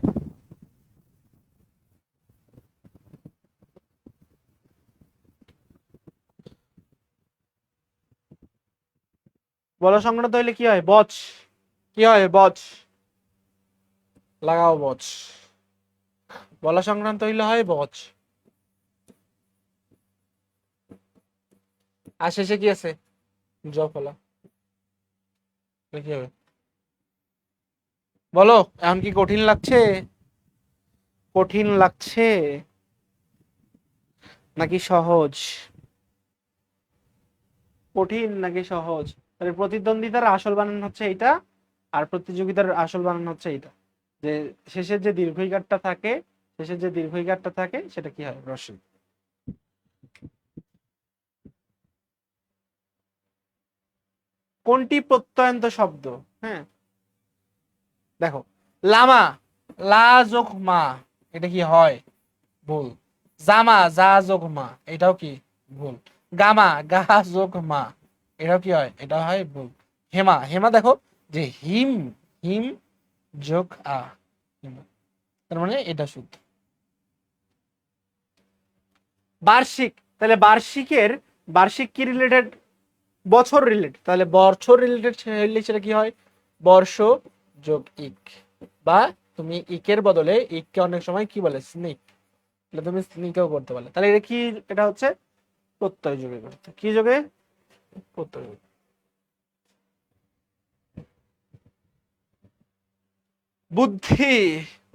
বলা সংক্রান্ত হইলে কি হয়? বচ। কি হয়? বচ। লাগাও বচ। বলা সংক্রান্ত হইলে হয় বচ। আর শেষে কি আছে? জফলা। কি হবে? বলো, এখন কি কঠিন লাগছে? কঠিন লাগছে নাকি সহজ? কঠিন নাকি সহজ? তাহলে প্রতিদ্বন্দ্বিতার আসল বানান হচ্ছে এইটা, আর প্রতিযোগিতার আসল বানান হচ্ছে এইটা। যে শেষের যে দীর্ঘইকারটা থাকে, শেষের যে দীর্ঘইকারটা থাকে সেটা কি হয়? রস্বই। কোনটি প্রত্যয়ন্ত শব্দ? হ্যাঁ, দেখো, লামা, লা যোগ মা, এটা কি হয়? ভুল। জামা, যা যোগ মা, এটাও কি ভুল। গামা, গা যোগ মা, এটাও কি হয়? এটা হয় ভুল। হেমা, হেমা দেখো যে হিম, হিম যোগ আ, হিমা। তার মানে এটা শুদ্ধ। বার্ষিক, তাহলে বার্ষিকের, বার্ষিক কি রিলেটেড? বছর রিলেটেড, তাহলে বছর রিলেটেড সেটা কি হয়? বর্ষ যোগ ইক, বা তুমি ইকের বদলে ইককে অনেক সময় কি বলে? স্নিক, তাহলে তুমি স্নিকেও করতে পারলে। তাহলে এটা কি? এটা হচ্ছে প্রত্যয় যোগে করতে। কি যোগে? প্রত্যয় যোগে। বুদ্ধি,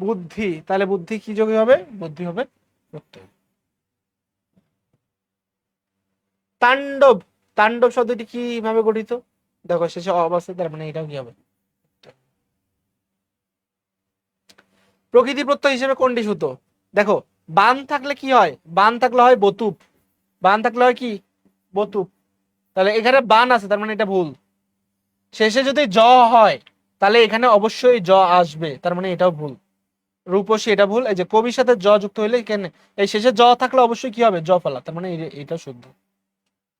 বুদ্ধি, তাহলে বুদ্ধি কি যোগে হবে? বুদ্ধি হবে প্রত্যয়। তাণ্ডব, তাণ্ডব শব্দটি কিভাবে গঠিত? দেখো শেষে অবস্থা, তার মানে এটাও কি হবে? প্রকৃতি প্রত্যয় হিসেবে কোনটি সূত্র? দেখো, বান থাকলে কি হয়? বান থাকলে হয় বতুপ, বান থাকলে হয় কি? বতুপ। তাহলে এখানে বান আছে, তার মানে এটা ভুল। শেষে যদি জ হয় তাহলে এখানে অবশ্যই জ আসবে, তার মানে এটাও ভুল। রূপসী, এটা ভুল। এই যে কবির সাথে জ যুক্ত হইলে এখানে এই শেষে জ থাকলে অবশ্যই কি হবে? জ ফলা, তার মানে এটা শুদ্ধ।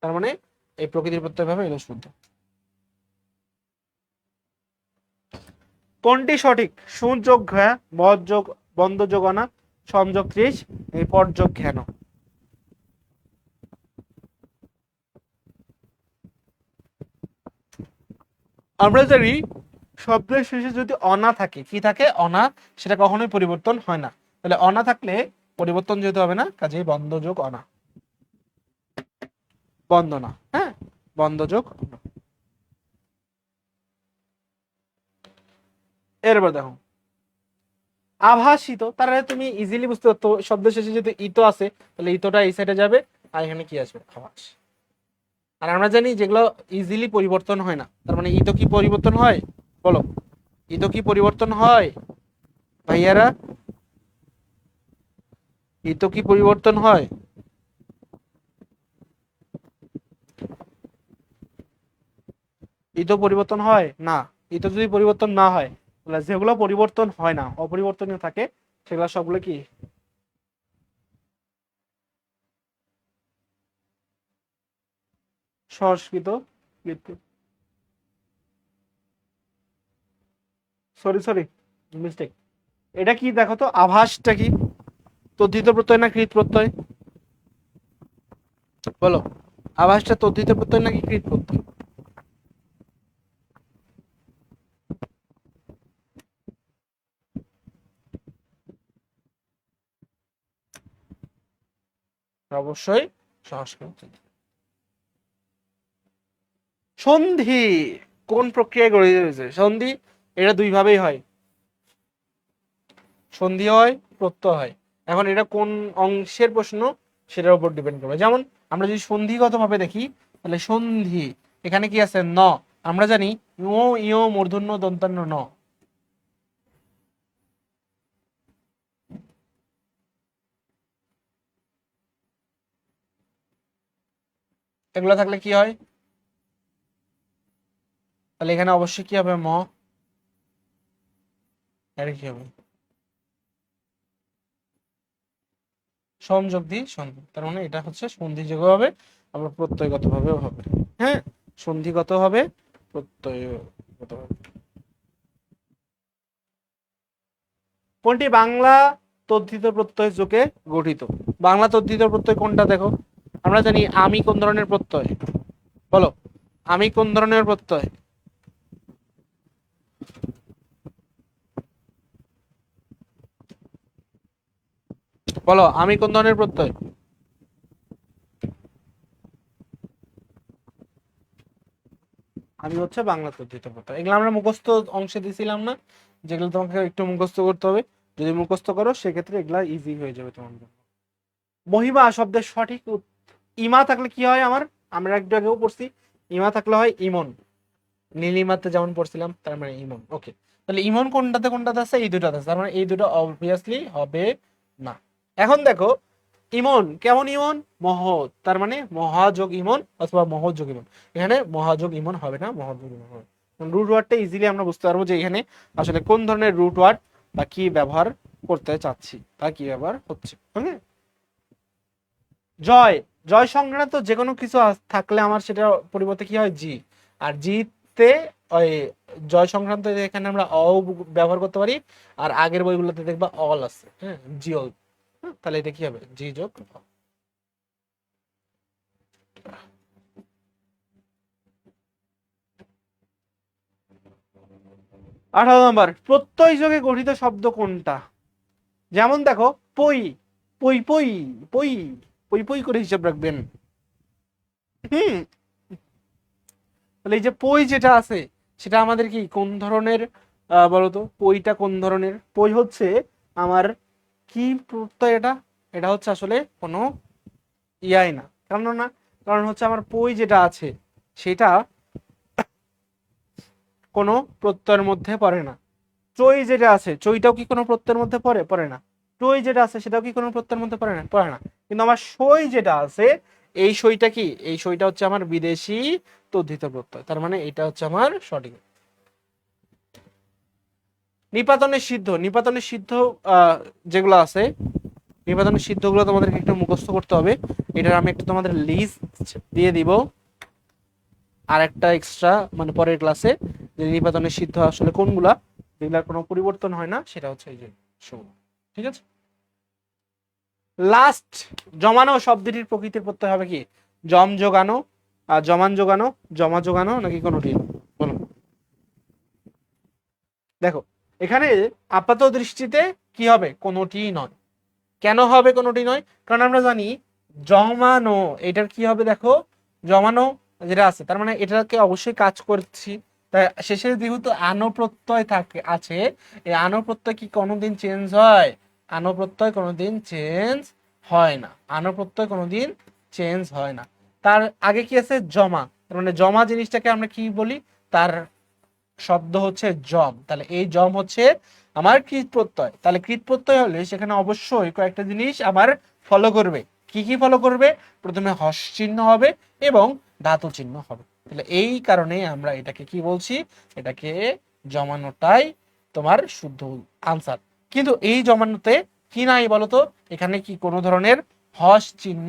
তার মানে এই প্রকৃতির প্রত্যয় ভাবে এটা শুদ্ধ। কোনটি সঠিক? সুযোগ ঘা, বদ যোগ, বন্ধ যোগ অনা, সংযোগ 30, এই পর যোগ ঘেন। আমরা জানি শব্দের শেষে যদি অনা থাকে, কি থাকে? অনা, সেটা কখনোই পরিবর্তন হয় না। তাহলে অনা থাকলে পরিবর্তন যেহেতু হবে না, কাজেই বন্ধ যোগ অনা, বন্দনা। হ্যাঁ, বন্ধ যোগ অনা। এরপর দেখো, আভাসিত, তার মানে তুমি ইজিলি বুঝতে পারতো শব্দের শেষে যদি ইতো আছে তাহলে ইতোটা এই সাইডে যাবে, আর এখানে কি আসবে? আভাস। আর আমরা জানি যেগুলো ইজিলি পরিবর্তন হয় না, তার মানে ইতো কি পরিবর্তন হয়? বলো, ইতো কি পরিবর্তন হয় ভাইয়ারা? ইতো কি পরিবর্তন হয়? ইতো পরিবর্তন হয় না। ইতো যদি পরিবর্তন না হয় তাহলে যেগুলো পরিবর্তন হয় না, অপরিবর্তনীয় থাকে, সেগুলো সবগুলো কি? সংস্কৃত কৃত। Sorry sorry, mistake. এটা কি দেখো তো, আভাসটা কি? তদ্ধিত প্রত্যয় না কৃত প্রত্যয়? বলো, আভাসটা তদ্ধিত প্রত্যয় নাকি কৃত প্রত্যয়? অবশ্যই সংস্কৃত। সন্ধি কোন প্রক্রিয়ায় গঠিত হয়েছে? সন্ধি এটা দুই ভাবেই হয়, সন্ধি হয়, প্রত্যয় হয়। এখন এটা কোন অংশের প্রশ্ন সেটার উপর ডিপেন্ড করবে। যেমন আমরা যদি সন্ধিগত ভাবে দেখি, তাহলে সন্ধি এখানে কি আছে? ন। আমরা জানি ও ইও মূর্ধন্য দন্তান্ন ন, এগুলো থাকলে কি হয়? তাহলে এখানে অবশ্যই কি হবে? ম। এটা কি হবে? সংযোগ দিয়ে সন্ধি, তার মানে এটা হচ্ছে সন্ধিযোগ হবে, আবার প্রত্যয়গত ভাবেও হবে। হ্যাঁ, সন্ধিগত হবে, প্রত্যয়গত হবে। কোনটি বাংলা তদ্ধিত প্রত্যয় যোগে গঠিত? বাংলা তদ্ধিত প্রত্যয় কোনটা দেখো? আমরা জানি আমি কোন ধরনের প্রত্যয়? বলো, আমি কোন ধরনের প্রত্যয়? বলো, আমি কোন ধরনের প্রত্যয়? আমি হচ্ছে বাংলা তদ্ধিত প্রত্যয়। এগুলো আমরা মুখস্থ অংশে দিছিলাম না, যেগুলো তোমাকে একটু মুখস্থ করতে হবে। যদি মুখস্থ করো সেক্ষেত্রে এগুলা ইজি হয়ে যাবে তোমার জন্য। মহিমা শব্দের সঠিক ইমা থাকলে কি হয় আমার? আমরা একটু আগেও পড়ছি, ইমা থাকলে হয় ইমন। নীলিমাতে যেমন পড়ছিলাম, তার মানে ইমন। ওকে, তাহলে ইমন কোনটাতে কোনটাতে আছে? এই দুটাতে আছে, তার মানে এই দুটো অবভিয়াসলি হবে না। এখন দেখো ইমন কেমন ইমন? মহৎ, তার মানে মহাযোগ ইমন অথবা মহৎযোগ ইমন। এখানে মহাযোগ ইমন হবে না, মহৎযোগ ইমন হবে। রুট ওয়ার্ডটা ইজিলি আমরা বুঝতে পারবো যে এখানে আসলে কোন ধরনের রুট ওয়ার্ড বা কি ব্যবহার করতে চাচ্ছি বা কি ব্যবহার হচ্ছে। ওকে, জয়, জয় সংক্রান্ত যে কোনো কিছু থাকলে আমার সেটা পরিবর্তে কি হয়? জি। আর জিতে ওই জয় সংক্রান্ত এখানে আমরা অ ব্যবহার করতে পারি। আর আগের বইগুলোতে দেখবা অল আছে, হ্যাঁ, জিও। তাহলে এটা কি হবে? জি যোগ অ। 18 নম্বর, প্রত্যয় যোগে গঠিত শব্দ কোনটা? যেমন দেখো পই, পই পই, পই পই পই করে হিসাব রাখবেন। হুম, তাহলে এই যে পই যেটা আছে সেটা আমাদের কি কোন ধরনের? বলতো পইটা কোন ধরনের? পই হচ্ছে আমার কি প্রত্যয়? এটা এটা হচ্ছে আসলে কোনো ইয়াই না, কারণ না, কারণ হচ্ছে আমার পই যেটা আছে সেটা কোনো প্রত্যয়ের মধ্যে পড়ে না। চই যেটা আছে, চইটাও কি কোনো প্রত্যয়ের মধ্যে পড়ে? পড়ে না। টই যেটা আছে সেটাও কি কোনো প্রত্যয়ের মধ্যে পড়ে না? পড়ে না। কিন্তু আমার সই যেটা আছে, এই সইটা কি? এই সইটা হচ্ছে আমার বিদেশি তদ্ধিত প্রত্যয়, তার মানে এটা হচ্ছে আমার সঠিক। নিপাতনের সিদ্ধ, নিপাতনের সিদ্ধ যেগুলো আছে, নিপাতনের সিদ্ধগুলো তোমাদেরকে একটু মুখস্থ করতে হবে। এটার আমি একটু তোমাদের লিস্ট দিয়ে দিব আর একটা এক্সট্রা, মানে পরের ক্লাসে, যে নিপাতনের সিদ্ধ আসলে কোনগুলা, যেগুলার কোনো পরিবর্তন হয় না, সেটা হচ্ছে এই যে সেগুলো। ঠিক আছে, লাস্ট জমানো শব্দটির প্রকৃতির প্রত্যয় হবে কি? জম যোগানো, জমান যোগানো, জমা যোগানো, নাকি কোনোটি? বলো। দেখো এখানে আপাত দৃষ্টিতে কি হবে? কোনোটি নয়। কেন হবে কোনোটি নয়? কারণ আমরা জানি জমানো, এটার কি হবে? দেখো জমানো যেটা আছে তার মানে এটাকে অবশ্যই কাজ করছি, তাই শেষে যেহেতু আনো প্রত্যয় থাকে আছে, এই আনো প্রত্যয় কি কোনোদিন চেঞ্জ হয়? আনো প্রত্যয় কোনোদিন চেঞ্জ হয় না, আনো প্রত্যয় কোনোদিন চেঞ্জ হয় না। তার আগে কি আছে? জমা, তার মানে জমা জিনিসটাকে আমরা কি বলি? তার শব্দ হচ্ছে জম, তাহলে এই জম হচ্ছে আমার কৃত প্রত্যয়। তাহলে কৃত প্রত্যয় হলে সেখানে অবশ্যই কয়েকটা জিনিস আমার ফলো করবে। কি কি ফলো করবে? প্রথমে হস চিহ্ন হবে এবং ধাতু চিহ্ন হবে। তাহলে এই কারণে আমরা এটাকে কি বলছি? এটাকে জমানোটাই তোমার শুদ্ধ আনসার। কিন্তু এই জমানোতে কি নাই বলতো? এখানে কি কোনো ধরনের হস চিহ্ন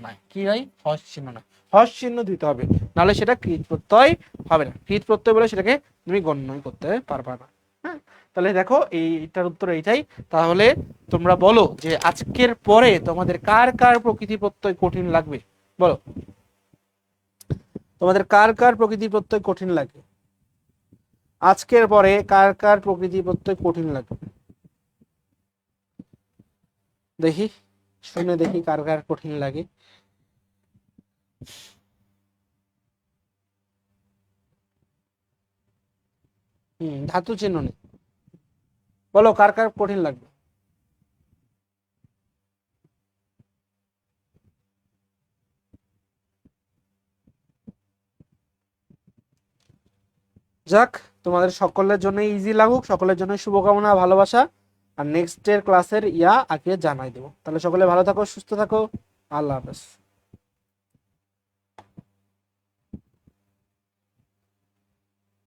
নাই। কি নাই? হস চিহ্ন নাই। হস চিহ্ন দিতে হবে, নাহলে সেটা কৃত প্রত্যয় হবে না। কৃত প্রত্যয় বলে সেটাকে তুমি গণ্যই করতে পারবা না। হ্যাঁ, তাহলে দেখো এইটার উত্তর এইটাই। তাহলে তোমরা বলো যে আজকের পরে তোমাদের কার কার প্রকৃতি প্রত্যয় কঠিন লাগবে? বলো, তোমাদের কার কার প্রকৃতি প্রত্যয় কঠিন লাগে? আজকের পরে কার কার প্রকৃতি প্রত্যয় কঠিন লাগবে? দেখি, শুনে দেখি কার কার কঠিন লাগে। ধাতু চিহ্ন নেই, বলো কার কার কঠিন লাগবে? যাক, তোমাদের সকলের জন্য ইজি লাগুক, সকলের জন্য শুভকামনা, ভালোবাসা। আর নেক্সট এর ক্লাসের আগে জানাই দেবো। তাহলে সকলে ভালো থাকো, সুস্থ থাকো, আল্লাহ হাফেজ।